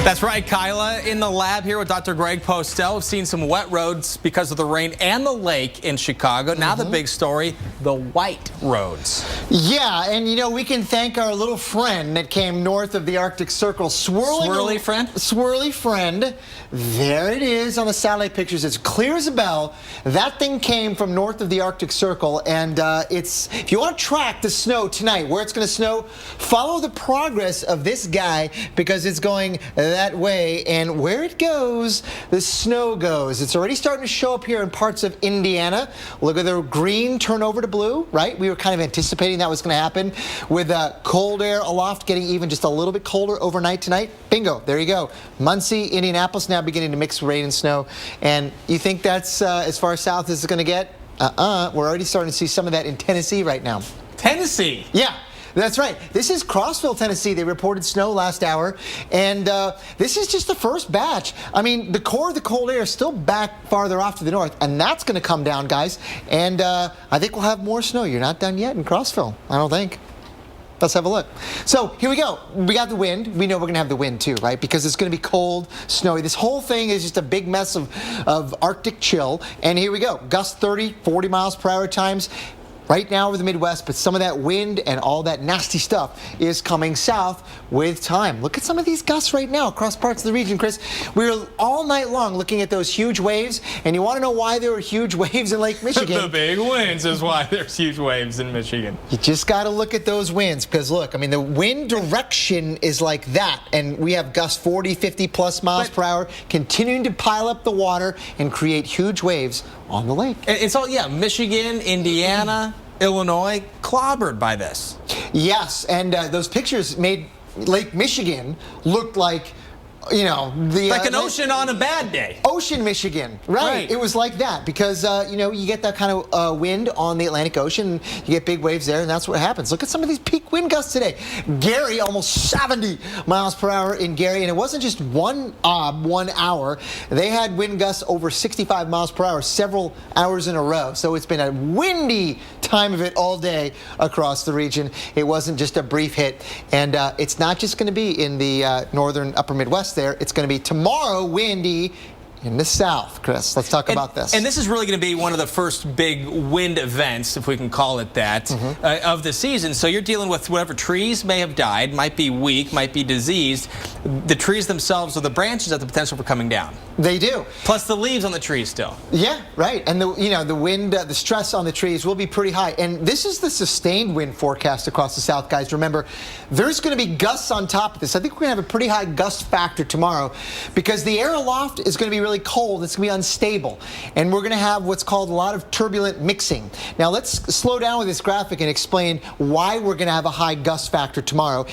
That's right, Kyla. In the lab here with Dr. Greg Postel. We've seen some wet roads because of the rain and the lake in Chicago. Now the big story, the white roads. Yeah, and you know, we can thank our little friend that came north of the Arctic Circle. Swirly friend? Swirly friend. There it is on the satellite pictures. It's clear as a bell. That thing came from north of the Arctic Circle, and if you want to track the snow tonight, where it's going to snow, follow the progress of this guy, because it's going that way, and where it goes, the snow goes. It's already starting to show up here in parts of Indiana. Look at the green turn over to blue, right? We were kind of anticipating that was going to happen with cold air aloft getting even just a little bit colder overnight tonight. Bingo, there you go. Muncie, Indianapolis now beginning to mix rain and snow. And you think that's as far south as it's going to get? We're already starting to see some of that in Tennessee right now. Tennessee? Yeah. That's right. This is Crossville, Tennessee. They reported snow last hour, and this is just the first batch. I mean, the core of the cold air is still back farther off to the north, and that's going to come down, guys. And I think we'll have more snow. You're not done yet in Crossville, I don't think. Let's have a look. So here we go. We got the wind. We know we're going to have the wind too, right? Because it's going to be cold, snowy. This whole thing is just a big mess of Arctic chill. And here we go. Gust 30, 40 miles per hour times. Right now over the Midwest, but some of that wind and all that nasty stuff is coming south with time. Look at some of these gusts right now across parts of the region, Chris. We were all night long looking at those huge waves, and you want to know why there were huge waves in Lake Michigan? The big winds is why there's huge waves in Michigan. You just got to look at those winds, because look, I mean, the wind direction is like that, and we have gusts 40, 50 plus miles per hour continuing to pile up the water and create huge waves on the lake. It's all, yeah, Michigan, Indiana, Illinois, clobbered by this. Yes, and those pictures made Lake Michigan look like you know, the like an ocean on a bad day. Ocean, Michigan, right? It was like that because you know, you get that kind of wind on the Atlantic Ocean, you get big waves there, and that's what happens. Look at some of these peak wind gusts today. Gary, almost 70 miles per hour in Gary, and it wasn't just 1 hour. They had wind gusts over 65 miles per hour several hours in a row. So it's been a windy time of it all day across the region. It wasn't just a brief hit, and it's not just going to be in the northern upper Midwest there. It's going to be tomorrow windy in the south. Chris, let's talk about this. And this is really going to be one of the first big wind events, if we can call it that, of the season. So you're dealing with whatever trees may have died, might be weak, might be diseased. The trees themselves or the branches have the potential for coming down. They do. Plus the leaves on the trees still. Yeah, right. And the wind, the stress on the trees will be pretty high. And this is the sustained wind forecast across the south, guys. Remember, there's going to be gusts on top of this. I think we're going to have a pretty high gust factor tomorrow because the air aloft is going to be really cold. It's going to be unstable. And we're going to have what's called a lot of turbulent mixing. Now, let's slow down with this graphic and explain why we're going to have a high gust factor tomorrow.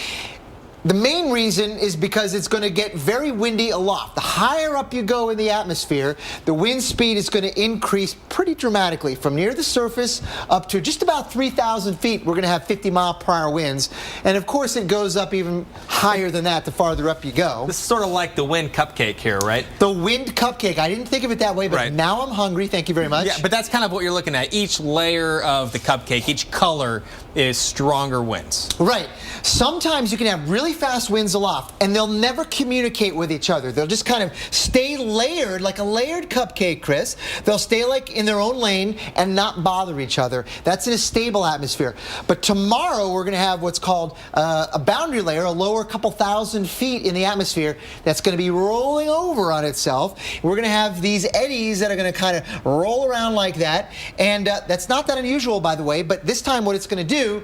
The main reason is because it's going to get very windy aloft. The higher up you go in the atmosphere, the wind speed is going to increase pretty dramatically. From near the surface up to just about 3,000 feet, we're going to have 50-mile-per-hour winds. And of course, it goes up even higher than that the farther up you go. This is sort of like the wind cupcake here, right? The wind cupcake. I didn't think of it that way, but now I'm hungry. Thank you very much. Yeah, but that's kind of what you're looking at. Each layer of the cupcake, each color is stronger winds. Right. Sometimes you can have really fast winds aloft, and they'll never communicate with each other. They'll just kind of stay layered, like a layered cupcake, Chris. They'll stay like in their own lane and not bother each other. That's in a stable atmosphere. But tomorrow, we're going to have what's called a boundary layer, a lower couple thousand feet in the atmosphere that's going to be rolling over on itself. We're going to have these eddies that are going to kind of roll around like that. And that's not that unusual, by the way, but this time what it's going to do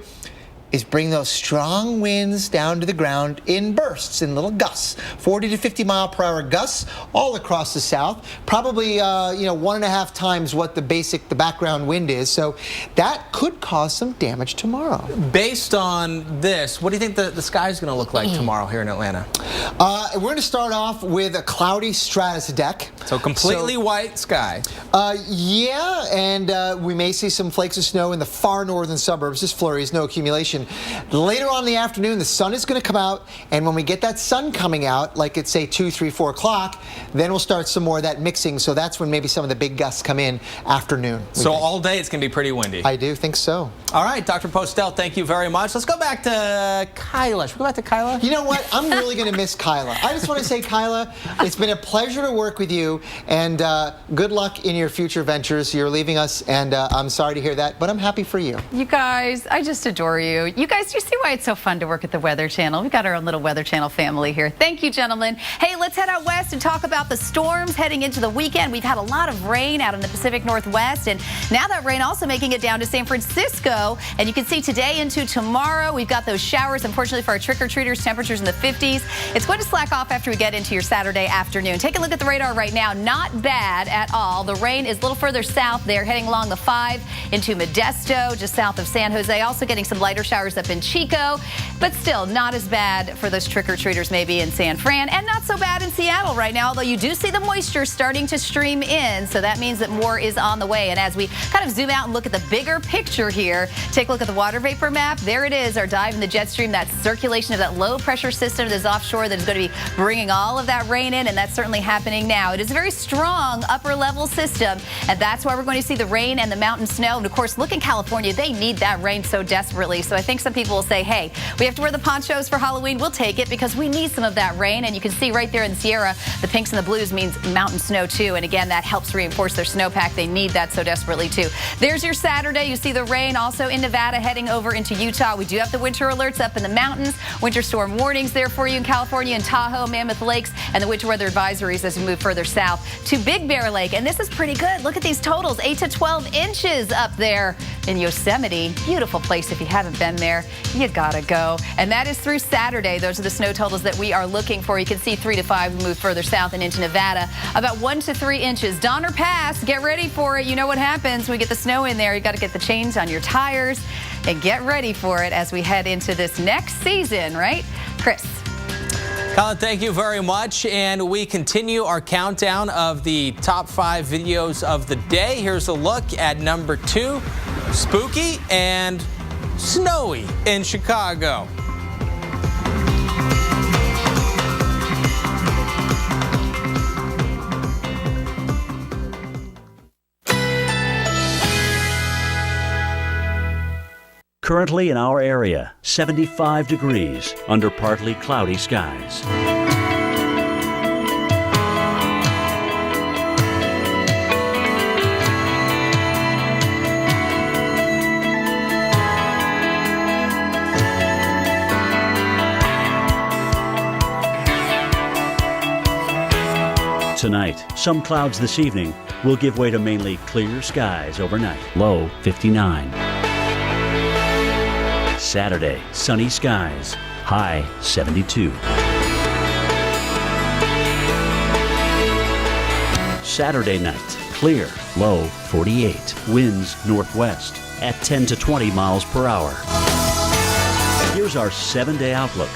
is bring those strong winds down to the ground in bursts, in little gusts, 40 to 50 mile per hour gusts all across the south, probably 1.5 times what the background wind is. So that could cause some damage tomorrow. Based on this, what do you think the sky is going to look like tomorrow here in Atlanta? We're going to start off with a cloudy stratus deck. So completely white sky. Yeah, and we may see some flakes of snow in the far northern suburbs. Just flurries, no accumulation. Later on in the afternoon, the sun is going to come out, and when we get that sun coming out, like at say 2, 3, 4 o'clock, then we'll start some more of that mixing. So that's when maybe some of the big gusts come in afternoon. So all day it's going to be pretty windy. I do think so. All right, Dr. Postel, thank you very much. Let's go back to Kyla. Should we go back to Kyla? You know what? I'm really going to miss Kyla. I just want to say, Kyla, it's been a pleasure to work with you, and good luck in your future ventures. You're leaving us, and I'm sorry to hear that, but I'm happy for you. You guys, I just adore you. You guys, you see why it's so fun to work at the Weather Channel? We've got our own little Weather Channel family here. Thank you, gentlemen. Hey, let's head out west and talk about the storms heading into the weekend. We've had a lot of rain out in the Pacific Northwest, and now that rain also making it down to San Francisco. And you can see today into tomorrow, we've got those showers. Unfortunately for our trick-or-treaters, temperatures in the 50s. It's going to slack off after we get into your Saturday afternoon. Take a look at the radar right now. Not bad at all. The rain is a little further south there, heading along the 5 into Modesto, just south of San Jose. Also getting some lighter showers up in Chico, but still not as bad for those trick-or-treaters maybe in San Fran, and not so bad in Seattle right now, although you do see the moisture starting to stream in, so that means that more is on the way. And as we kind of zoom out and look at the bigger picture here, take a look at the water vapor map. There it is, our dive in the jet stream, that circulation of that low pressure system that is offshore that is going to be bringing all of that rain in, and that's certainly happening now. It is a very strong upper level system, and that's why we're going to see the rain and the mountain snow. And of course, look in California, they need that rain so desperately. So I think some people will say, hey, we have to wear the ponchos for Halloween. We'll take it because we need some of that rain. And you can see right there in the Sierra, the pinks and the blues means mountain snow too. And again, that helps reinforce their snowpack. They need that so desperately too. There's your Saturday. You see the rain also in Nevada heading over into Utah. We do have the winter alerts up in the mountains. Winter storm warnings there for you in California, in Tahoe, Mammoth Lakes, and the winter weather advisories as we move further south to Big Bear Lake. And this is pretty good. Look at these totals, 8 to 12 inches up there in Yosemite. Beautiful place. If you haven't been there, you gotta go. And that is through Saturday. Those are the snow totals that we are looking for. You can see 3 to 5. We move further south and into Nevada. About 1 to 3 inches. Donner Pass, get ready for it. You know what happens when we get the snow in there. You got to get the chains on your tires and get ready for it as we head into this next season, right? Chris. Colin, thank you very much. And we continue our countdown of the top 5 videos of the day. Here's a look at number 2, spooky and snowy in Chicago. Currently in our area, 75 degrees under partly cloudy skies. Tonight, some clouds this evening will give way to mainly clear skies overnight. Low 59. Saturday, sunny skies, high 72. Saturday night, clear, low 48. Winds northwest at 10 to 20 miles per hour. Here's our 7-day outlook.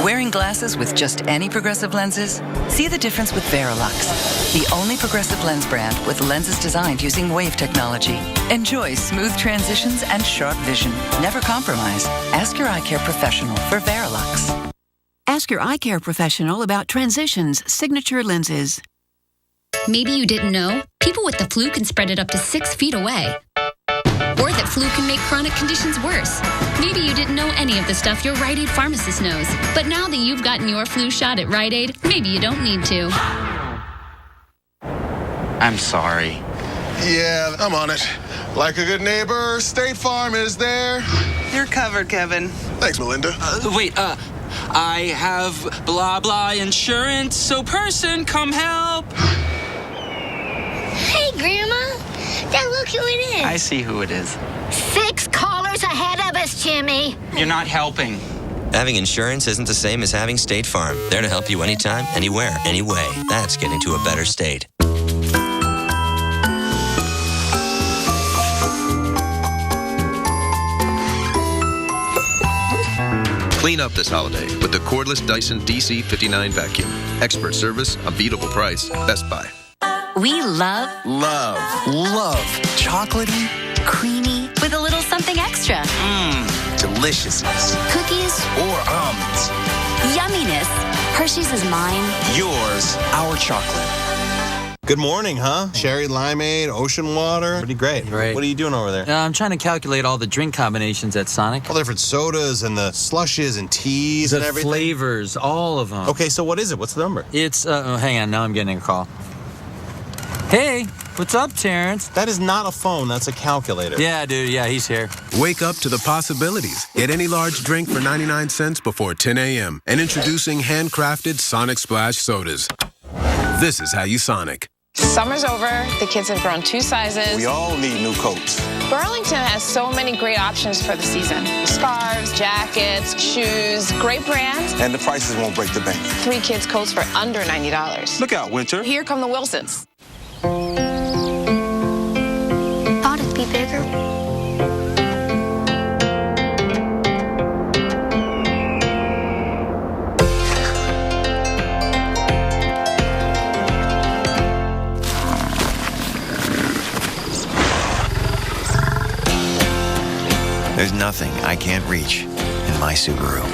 Wearing glasses with just any progressive lenses? See the difference with Verilux, the only progressive lens brand with lenses designed using wave technology. Enjoy smooth transitions and sharp vision. Never compromise. Ask your eye care professional for Verilux. Ask your eye care professional about Transitions signature lenses. Maybe you didn't know, people with the flu can spread it up to 6 feet away. Or that flu can make chronic conditions worse. Maybe you didn't know any of the stuff your Rite Aid pharmacist knows. But now that you've gotten your flu shot at Rite Aid, maybe you don't need to. I'm sorry. Yeah, I'm on it. Like a good neighbor, State Farm is there. You're covered, Kevin. Thanks, Melinda. I have blah blah insurance, so person, come help. Hey, Grandma. Dad, look who it is. I see who it is. 6 callers ahead of us, Jimmy. You're not helping. Having insurance isn't the same as having State Farm. There to help you anytime, anywhere, anyway. That's getting to a better state. Clean up this holiday with the cordless Dyson DC59 vacuum. Expert service, unbeatable price, Best Buy. We love Chocolatey, creamy with a little something extra. deliciousness. Cookies Or almonds. yumminess. Hershey's is mine. Yours, our chocolate. Good morning, huh? Cherry limeade, ocean water. Pretty great. Great. What are you doing over there? I'm trying to calculate all the drink combinations at Sonic. All the different sodas and the slushes and teas and The everything. flavors, all of them. Okay, so what is it? What's the number? It's, hang on, now I'm getting a call. Hey, what's up, Terrence? That is not a phone, that's a calculator. Yeah, dude, yeah, he's here. Wake up to the possibilities. Get any large drink for 99 cents before 10 a.m. And introducing handcrafted Sonic Splash sodas. This is how you Sonic. Summer's over. The kids have grown 2 sizes. We all need new coats. Burlington has so many great options for the season. Scarves, jackets, shoes, great brands. And the prices won't break the bank. 3 kids' coats for under $90. Look out, Winter. Here come the Wilsons. Thought it'd be bigger. There's nothing I can't reach in my Subaru.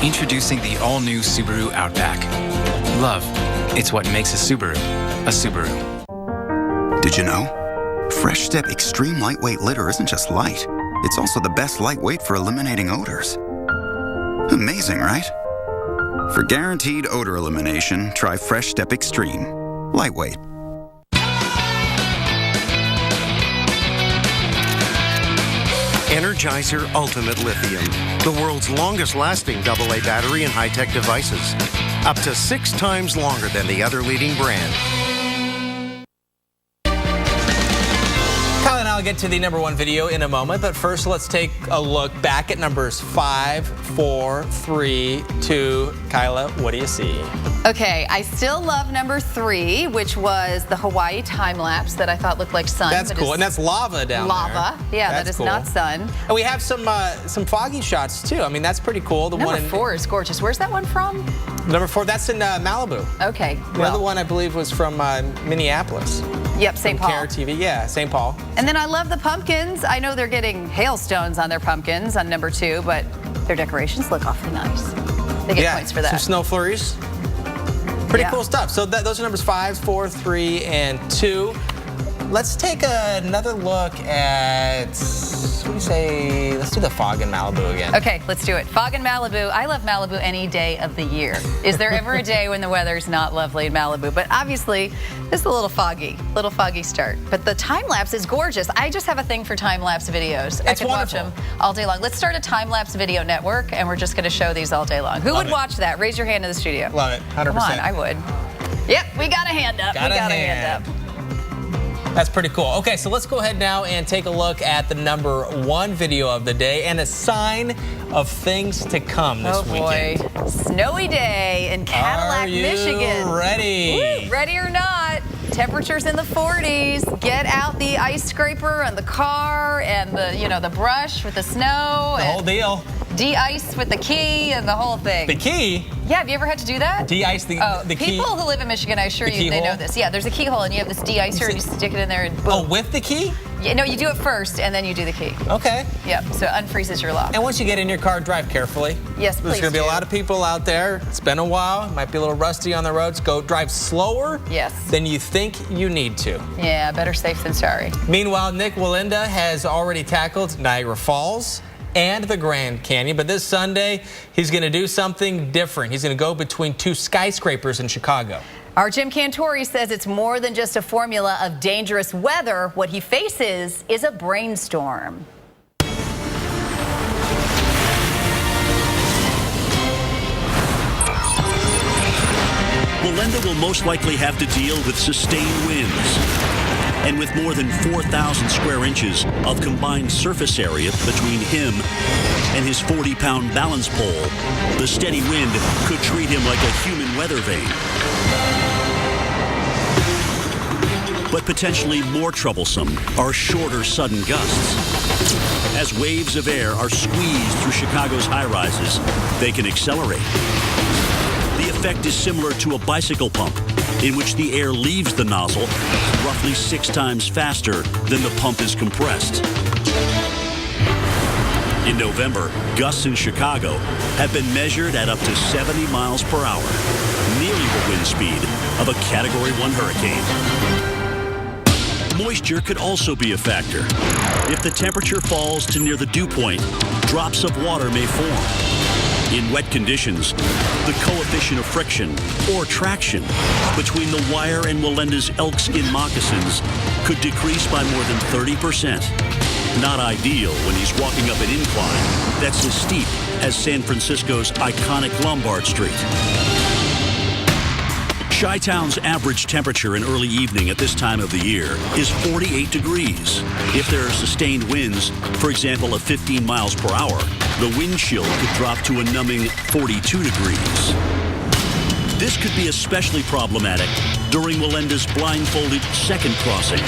Introducing the all-new Subaru Outback. Love, it's what makes a Subaru a Subaru. Did you know? Fresh Step Extreme Lightweight Litter isn't just light. It's also the best lightweight for eliminating odors. Amazing, right? For guaranteed odor elimination, try Fresh Step Extreme Lightweight. Energizer Ultimate Lithium, the world's longest-lasting AA battery in high-tech devices. Up to 6 times longer than the other leading brand. Kyle and I'll get to the #1 video in a moment, but first let's take a look back at numbers 5, 4, 3, 2. Kyla, what do you see? Okay, I still love number 3, which was the Hawaii time lapse that I thought looked like sun. That's cool, and that's lava down there. Lava, yeah, that is cool. not sun. And we have some foggy shots too. I mean, that's pretty cool. The Number one 4 is gorgeous. Where's that one from? Number 4, that's in Malibu. Okay. The other one I believe was from Minneapolis. Yep, St. Paul. Care TV, yeah, St. Paul. And then I love the pumpkins. I know they're getting hailstones on their pumpkins on number 2, but their decorations look awfully nice. They get points for that. Some snow flurries. Pretty cool stuff. So those are numbers 5, 4, 3, and 2. Let's take another look at, what do you say, let's do the fog in Malibu again. Okay, let's do it. Fog in Malibu. I love Malibu any day of the year. Is there ever a day when the weather's not lovely in Malibu? But obviously, it's a little foggy start. But the time lapse is gorgeous. I just have a thing for time lapse videos. I can watch them all day long. Let's start a time lapse video network, and we're just going to show these all day long. Who would watch that? Raise your hand in the studio. Love it, 100%. Come on, I would. Yep, we got a hand up. Got a hand up. That's pretty cool. Okay, so let's go ahead now and take a look at the number 1 video of the day and a sign of things to come this weekend. Oh boy, snowy day in Cadillac, Michigan. Are you ready? Woo, ready or not, temperatures in the 40s. Get out the ice scraper and the car and the brush with the snow. The whole deal. De-ice with the key and the whole thing. The key? Yeah, have you ever had to do that? De-ice the key? People who live in Michigan, I assure you, they know this. Yeah, there's a keyhole and you have this de-icer and you stick it in there and boom. Oh, with the key? Yeah, no, you do it first and then you do the key. Okay. Yep, so it unfreezes your lock. And once you get in your car, drive carefully. Yes, please. There's going to be a lot of people out there. It's been a while. Might be a little rusty on the roads. Go drive slower than you think you need to. Yeah, better safe than sorry. Meanwhile, Nick Wallenda has already tackled Niagara Falls and the Grand Canyon, but this Sunday he's going to do something different. He's going to go between 2 skyscrapers in Chicago. Our Jim Cantori says it's more than just a formula of dangerous weather. What he faces is a brainstorm. Wallenda will most likely have to deal with sustained winds. And with more than 4,000 square inches of combined surface area between him and his 40-pound balance pole, the steady wind could treat him like a human weather vane. But potentially more troublesome are shorter sudden gusts. As waves of air are squeezed through Chicago's high-rises, they can accelerate. The effect is similar to a bicycle pump, in which the air leaves the nozzle roughly 6 times faster than the pump is compressed. In November, gusts in Chicago have been measured at up to 70 miles per hour, nearly the wind speed of a Category 1 hurricane. Moisture could also be a factor. If the temperature falls to near the dew point, drops of water may form. In wet conditions, the coefficient of friction, or traction, between the wire and Wallenda's elkskin moccasins could decrease by more than 30%. Not ideal when he's walking up an incline that's as steep as San Francisco's iconic Lombard Street. Chi-Town's average temperature in early evening at this time of the year is 48 degrees. If there are sustained winds, for example at 15 miles per hour, the wind chill could drop to a numbing 42 degrees. This could be especially problematic during Wallenda's blindfolded second crossing.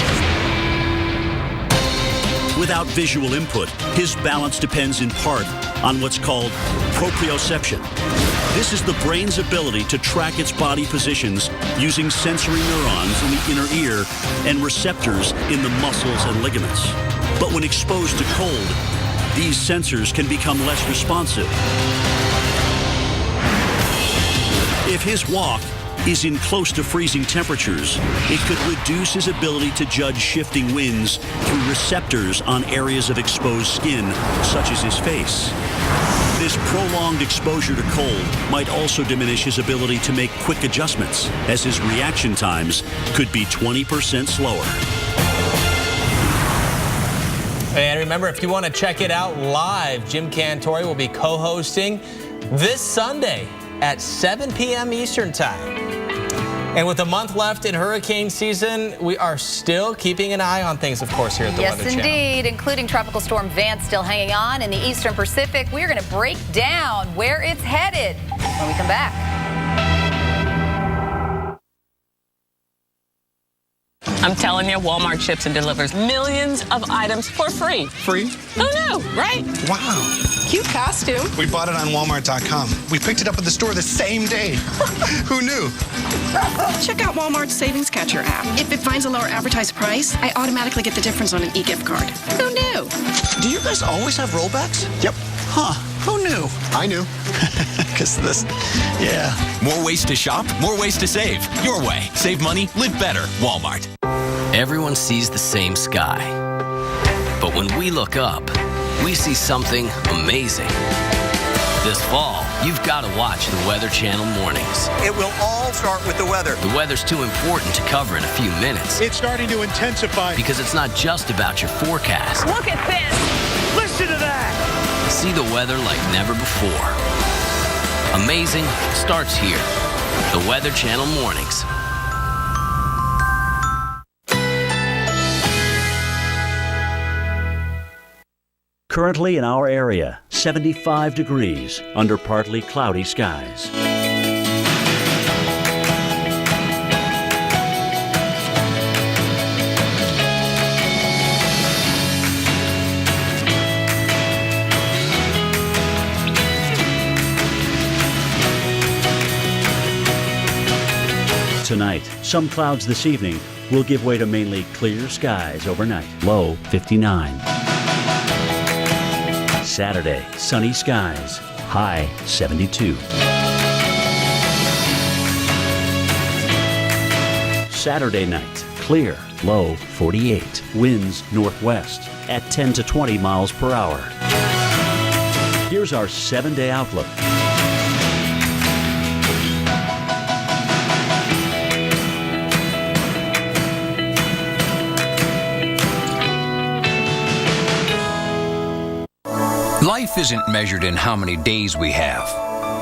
Without visual input, his balance depends in part on what's called proprioception. This is the brain's ability to track its body positions using sensory neurons in the inner ear and receptors in the muscles and ligaments. But when exposed to cold, these sensors can become less responsive. If his walk is in close to freezing temperatures, it could reduce his ability to judge shifting winds through receptors on areas of exposed skin, such as his face. This prolonged exposure to cold might also diminish his ability to make quick adjustments, as his reaction times could be 20% slower. And remember, if you want to check it out live, Jim Cantori will be co-hosting this Sunday at 7 p.m. Eastern Time. And with a month left in hurricane season, we are still keeping an eye on things, of course, here at the Weather Channel. Yes, indeed, including Tropical Storm Vance still hanging on in the Eastern Pacific. We're going to break down where it's headed when we come back. I'm telling you, Walmart ships and delivers millions of items for free. Free? Who knew, right? Wow. Cute costume. We bought it on Walmart.com. We picked it up at the store the same day. Who knew? Check out Walmart's Savings Catcher app. If it finds a lower advertised price, I automatically get the difference on an e-gift card. Who knew? Do you guys always have rollbacks? Yep. Huh. Who knew? I knew. Because this, yeah. More ways to shop, more ways to save. Your way. Save money, live better. Walmart. Everyone sees the same sky. But when we look up, we see something amazing. This fall, you've got to watch the Weather Channel mornings. It will all start with the weather. The weather's too important to cover in a few minutes. It's starting to intensify. Because it's not just about your forecast. Look at this. Listen to that. See the weather like never before. Amazing starts here. The Weather Channel mornings. Currently in our area, 75 degrees under partly cloudy skies. Tonight, some clouds this evening will give way to mainly clear skies overnight. Low 59. Saturday, sunny skies. High 72. Saturday night, clear. Low 48. Winds northwest at 10 to 20 miles per hour. Here's our 7-day outlook. Life isn't measured in how many days we have,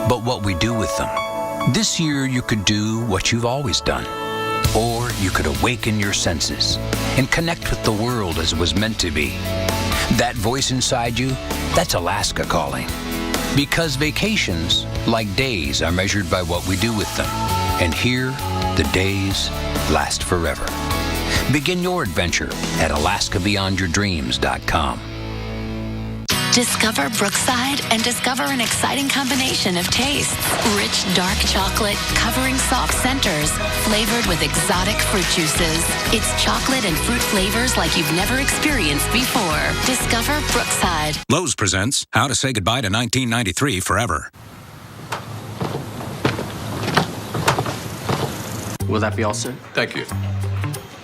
but what we do with them. This year, you could do what you've always done. Or you could awaken your senses and connect with the world as it was meant to be. That voice inside you, that's Alaska calling. Because vacations, like days, are measured by what we do with them. And here, the days last forever. Begin your adventure at AlaskaBeyondYourDreams.com. Discover Brookside and discover an exciting combination of tastes. Rich, dark chocolate, covering soft centers, flavored with exotic fruit juices. It's chocolate and fruit flavors like you've never experienced before. Discover Brookside. Lowe's presents How to Say Goodbye to 1993 Forever. Will that be all, sir? Thank you.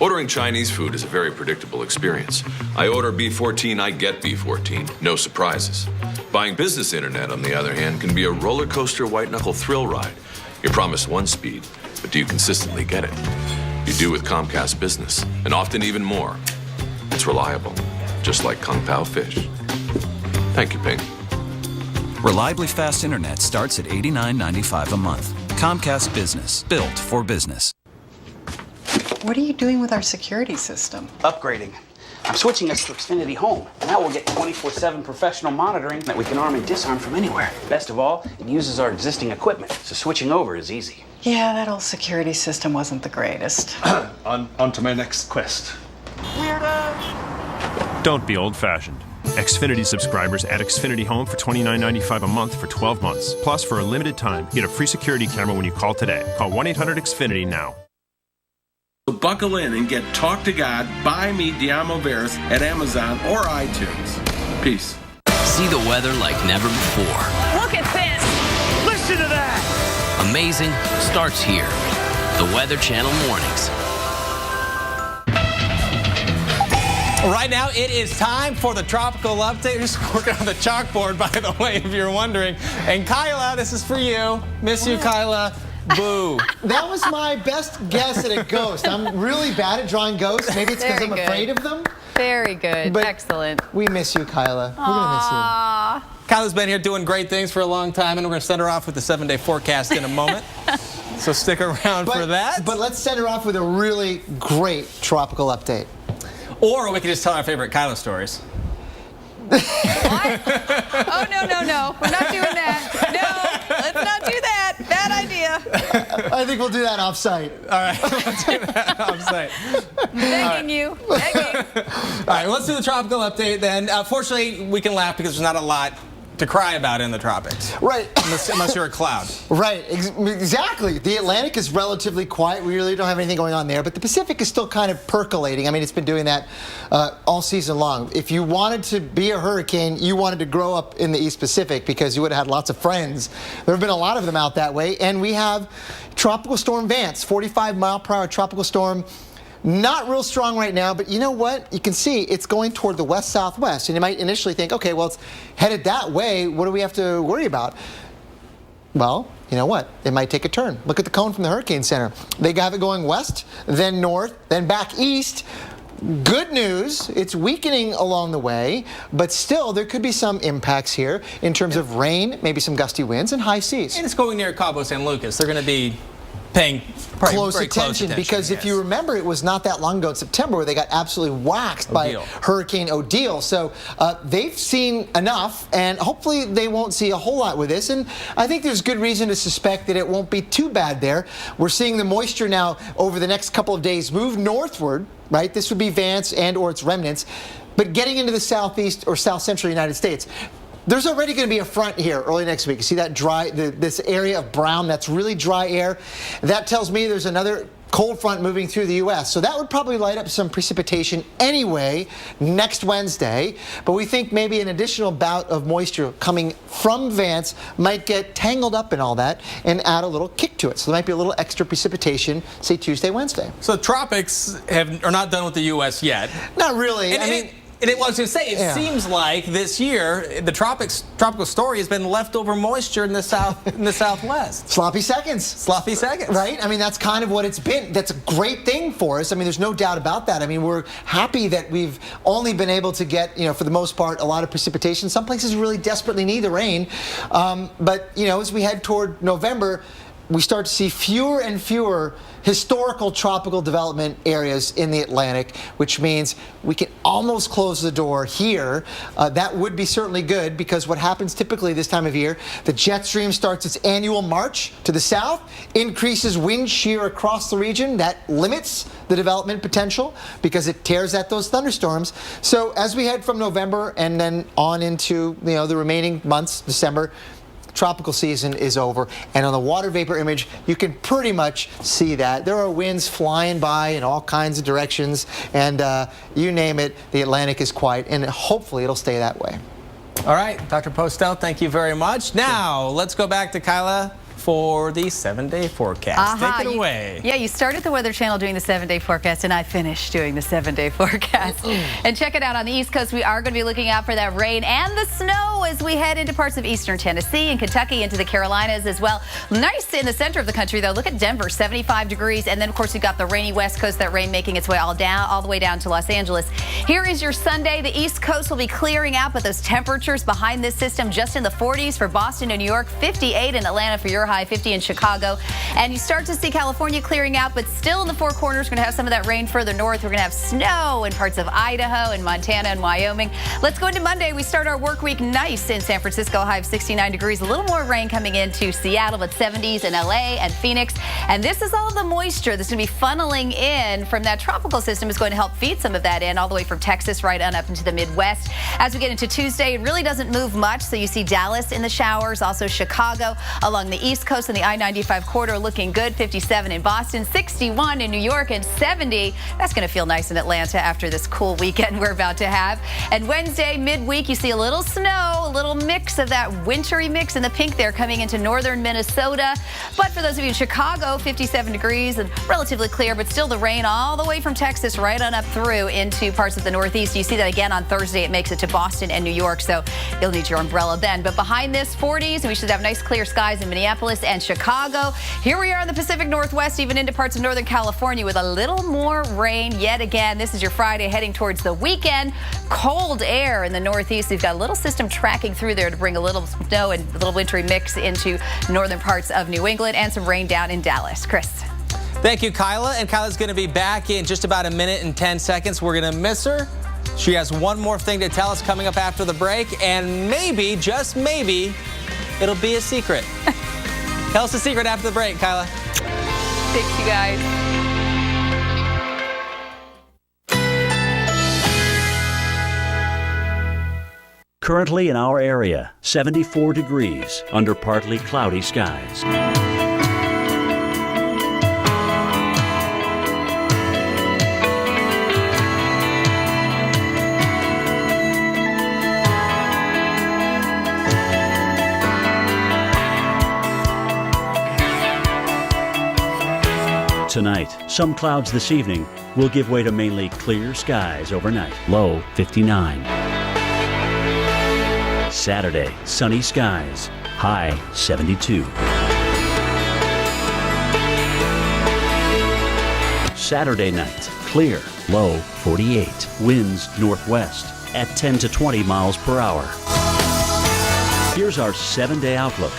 Ordering Chinese food is a very predictable experience. I order B14, I get B14. No surprises. Buying business internet, on the other hand, can be a roller coaster white-knuckle thrill ride. You're promised one speed, but do you consistently get it? You do with Comcast Business, and often even more. It's reliable, just like Kung Pao fish. Thank you, Ping. Reliably fast internet starts at $89.95 a month. Comcast Business, built for business. What are you doing with our security system? Upgrading. I'm switching us to Xfinity Home. Now we'll get 24/7 professional monitoring that we can arm and disarm from anywhere. Best of all, it uses our existing equipment, so switching over is easy. Yeah, that old security system wasn't the greatest. On to my next quest. Don't be old-fashioned. Xfinity subscribers add Xfinity Home for $29.95 a month for 12 months. Plus, for a limited time, get a free security camera when you call today. Call 1-800-XFINITY now. So buckle in and get Talk to God by me, Diamo Veras, at Amazon or iTunes. Peace. See the weather like never before. Look at this. Listen to that. Amazing starts here. The Weather Channel mornings. Right now, it is time for the tropical update. Just working on the chalkboard, by the way, if you're wondering. And Kyla, this is for you. Miss you, Kyla. Boo. That was my best guess at a ghost. I'm really bad at drawing ghosts. Maybe it's because I'm afraid of them. Very good. But excellent. We miss you, Kyla. We're going to miss you. Kyla's been here doing great things for a long time, and we're going to send her off with the 7-day forecast in a moment. So stick around for that. But let's send her off with a really great tropical update. Or we can just tell our favorite Kyla stories. What? Oh, no. We're not doing that. No, let's not do that. Bad idea. I think we'll do that off-site. All right, we'll do that off-site. Begging you. Begging. All right, let's do the tropical update then. Fortunately, we can laugh because there's not a lot to cry about in the tropics. Right. Unless you're a cloud. Right, exactly. The Atlantic is relatively quiet. We really don't have anything going on there, but the Pacific is still kind of percolating. I mean, it's been doing that all season long. If you wanted to be a hurricane, you wanted to grow up in the East Pacific because you would have had lots of friends. There have been a lot of them out that way, and we have Tropical Storm Vance, 45-mile-per-hour tropical storm. Not real strong right now, but you know what? You can see it's going toward the west-southwest, and you might initially think, okay, well, it's headed that way. What do we have to worry about? Well, you know what? It might take a turn. Look at the cone from the Hurricane Center. They have it going west, then north, then back east. Good news, it's weakening along the way, but still there could be some impacts here in terms of rain, maybe some gusty winds, and high seas. And it's going near Cabo San Lucas. They're going to be paying close attention because if you remember, it was not that long ago in September where they got absolutely waxed by Hurricane Odile. So they've seen enough, and hopefully they won't see a whole lot with this. And I think there's good reason to suspect that it won't be too bad there. We're seeing the moisture now over the next couple of days move northward, right? This would be Vance and or its remnants, but getting into the southeast or south central United States. There's already going to be a front here early next week. You see that dry, this area of brown, that's really dry air. That tells me there's another cold front moving through the U.S. So that would probably light up some precipitation anyway next Wednesday. But we think maybe an additional bout of moisture coming from Vance might get tangled up in all that and add a little kick to it. So there might be a little extra precipitation, say Tuesday, Wednesday. So the tropics are not done with the U.S. yet. Not really. And I was going to say, it seems like this year the tropical story has been leftover moisture in the southwest. Sloppy seconds. Sloppy seconds. Right? I mean, that's kind of what it's been. That's a great thing for us. I mean, there's no doubt about that. I mean, we're happy that we've only been able to get, for the most part, a lot of precipitation. Some places really desperately need the rain. But, as we head toward November, we start to see fewer and fewer historical tropical development areas in the Atlantic, which means we can almost close the door here. That would be certainly good because what happens typically this time of year, the jet stream starts its annual march to the south, increases wind shear across the region. That limits the development potential because it tears at those thunderstorms. So as we head from November and then on into the remaining months, December, tropical season is over, and on the water vapor image you can pretty much see that there are winds flying by in all kinds of directions, and you name it, the Atlantic is quiet, and hopefully it'll stay that way. All right, Dr. Postel, thank you very much. Now let's go back to Kyla for the 7-day forecast. Take it away. You started the Weather Channel doing the 7-day forecast, and I finished doing the 7-day forecast. And check it out on the East Coast. We are going to be looking out for that rain and the snow as we head into parts of eastern Tennessee and Kentucky, into the Carolinas as well. Nice in the center of the country, though. Look at Denver, 75 degrees. And then, of course, you've got the rainy West Coast, that rain making its way all the way down to Los Angeles. Here is your Sunday. The East Coast will be clearing out, but those temperatures behind this system just in the 40s for Boston and New York, 58 in Atlanta for your high, 50 in Chicago. And you start to see California clearing out, but still in the Four Corners. We're going to have some of that rain further north. We're going to have snow in parts of Idaho and Montana and Wyoming. Let's go into Monday. We start our work week nice in San Francisco, high of 69 degrees. A little more rain coming into Seattle, but 70s in LA and Phoenix. And this is all the moisture that's going to be funneling in from that tropical system. Is going to help feed some of that in all the way from Texas right on up into the Midwest. As we get into Tuesday, it really doesn't move much. So you see Dallas in the showers, also Chicago along the East Coast and the I-95 corridor looking good. 57 in Boston, 61 in New York, and 70. That's going to feel nice in Atlanta after this cool weekend we're about to have. And Wednesday, midweek, you see a little snow, a little mix of that wintry mix in the pink there coming into northern Minnesota. But for those of you in Chicago, 57 degrees and relatively clear, but still the rain all the way from Texas right on up through into parts of the Northeast. You see that again on Thursday. It makes it to Boston and New York, so you'll need your umbrella then. But behind this, 40s, and we should have nice clear skies in Minneapolis and Chicago. Here we are in the Pacific Northwest, even into parts of Northern California with a little more rain yet again. This is your Friday heading towards the weekend. Cold air in the Northeast. We've got a little system tracking through there to bring a little snow and a little wintry mix into northern parts of New England, and some rain down in Dallas. Chris. Thank you, Kyla. And Kyla's going to be back in just about a minute and 10 seconds. We're going to miss her. She has one more thing to tell us coming up after the break, and maybe, just maybe, it'll be a secret. Tell us the secret after the break, Kyla. Thanks, you guys. Currently in our area, 74 degrees under partly cloudy skies. Tonight, some clouds this evening will give way to mainly clear skies overnight. Low 59. Saturday, sunny skies. High 72. Saturday night, clear. Low 48. Winds northwest at 10 to 20 miles per hour. Here's our 7-day outlook.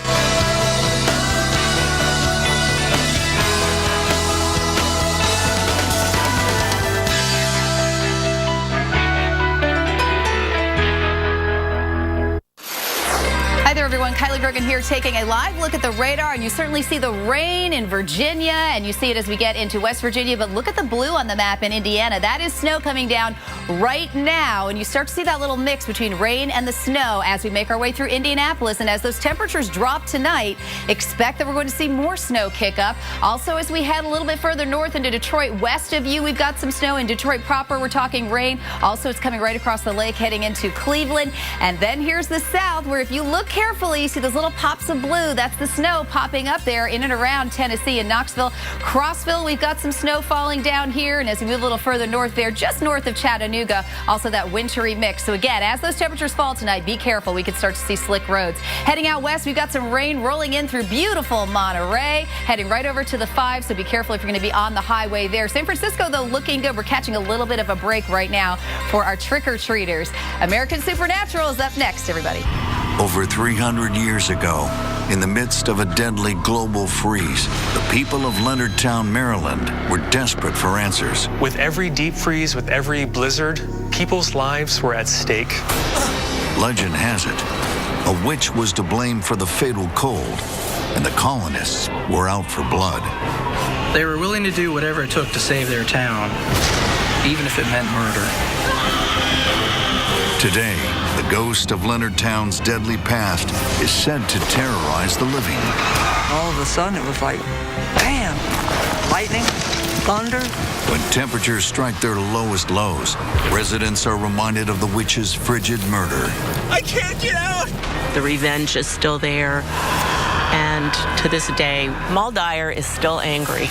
Hi there, everyone. Kylie Grogan here taking a live look at the radar, and you certainly see the rain in Virginia, and you see it as we get into West Virginia, but look at the blue on the map in Indiana. That is snow coming down right now, and you start to see that little mix between rain and the snow as we make our way through Indianapolis, and as those temperatures drop tonight, expect that we're going to see more snow kick up. Also, as we head a little bit further north into Detroit, west of you, we've got some snow in Detroit proper. We're talking rain. Also, it's coming right across the lake heading into Cleveland, and then here's the south, where if you look carefully, you see those little pops of blue. That's the snow popping up there in and around Tennessee and Knoxville. Crossville, we've got some snow falling down here, and as we move a little further north there, just north of Chattanooga, also that wintry mix. So again, as those temperatures fall tonight, be careful. We could start to see slick roads. Heading out west, we've got some rain rolling in through beautiful Monterey, heading right over to the 5, so be careful if you're going to be on the highway there. San Francisco, though, looking good. We're catching a little bit of a break right now for our trick-or-treaters. American Supernatural is up next, everybody. Over 300 years ago, in the midst of a deadly global freeze, the people of Leonardtown, Maryland were desperate for answers. With every deep freeze, with every blizzard, people's lives were at stake. Legend has it, a witch was to blame for the fatal cold, and the colonists were out for blood. They were willing to do whatever it took to save their town, even if it meant murder. Today, the ghost of Leonardtown's deadly past is said to terrorize the living. All of a sudden, it was like, bam, lightning, thunder. When temperatures strike their lowest lows, residents are reminded of the witch's frigid murder. I can't get out! The revenge is still there, and to this day, Mal Dyer is still angry.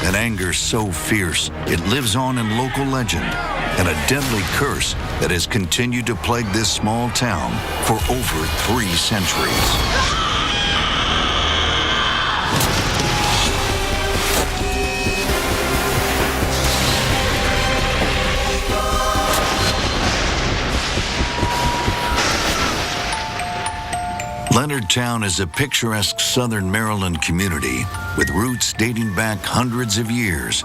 An anger so fierce, it lives on in local legend, and a deadly curse that has continued to plague this small town for over 3 centuries. Leonardtown is a picturesque southern Maryland community with roots dating back hundreds of years.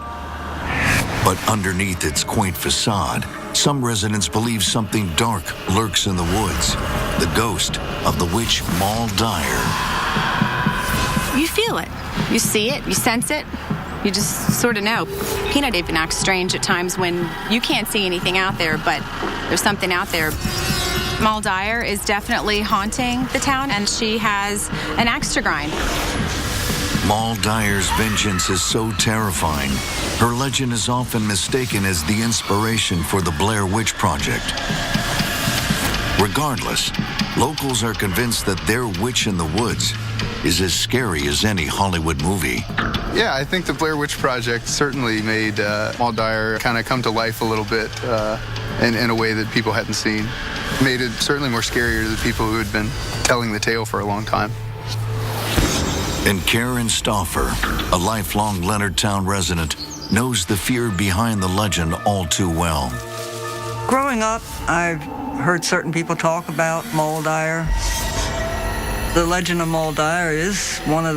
But underneath its quaint facade, some residents believe something dark lurks in the woods, the ghost of the witch Mal Dyer. You feel it. You see it. You sense it. You just sort of know. Peanut even acts strange at times when you can't see anything out there, but there's something out there. Mal Dyer is definitely haunting the town, and she has an axe to grind. Mal Dyer's vengeance is so terrifying, her legend is often mistaken as the inspiration for the Blair Witch Project. Regardless, locals are convinced that their witch in the woods is as scary as any Hollywood movie. Yeah, I think the Blair Witch Project certainly made Mal Dyer kind of come to life a little bit in a way that people hadn't seen. Made it certainly more scarier to the people who had been telling the tale for a long time. And Karen Stauffer, a lifelong Leonardtown resident, knows the fear behind the legend all too well. Growing up, I've heard certain people talk about Mal Dyer. The legend of Mal Dyer is one of the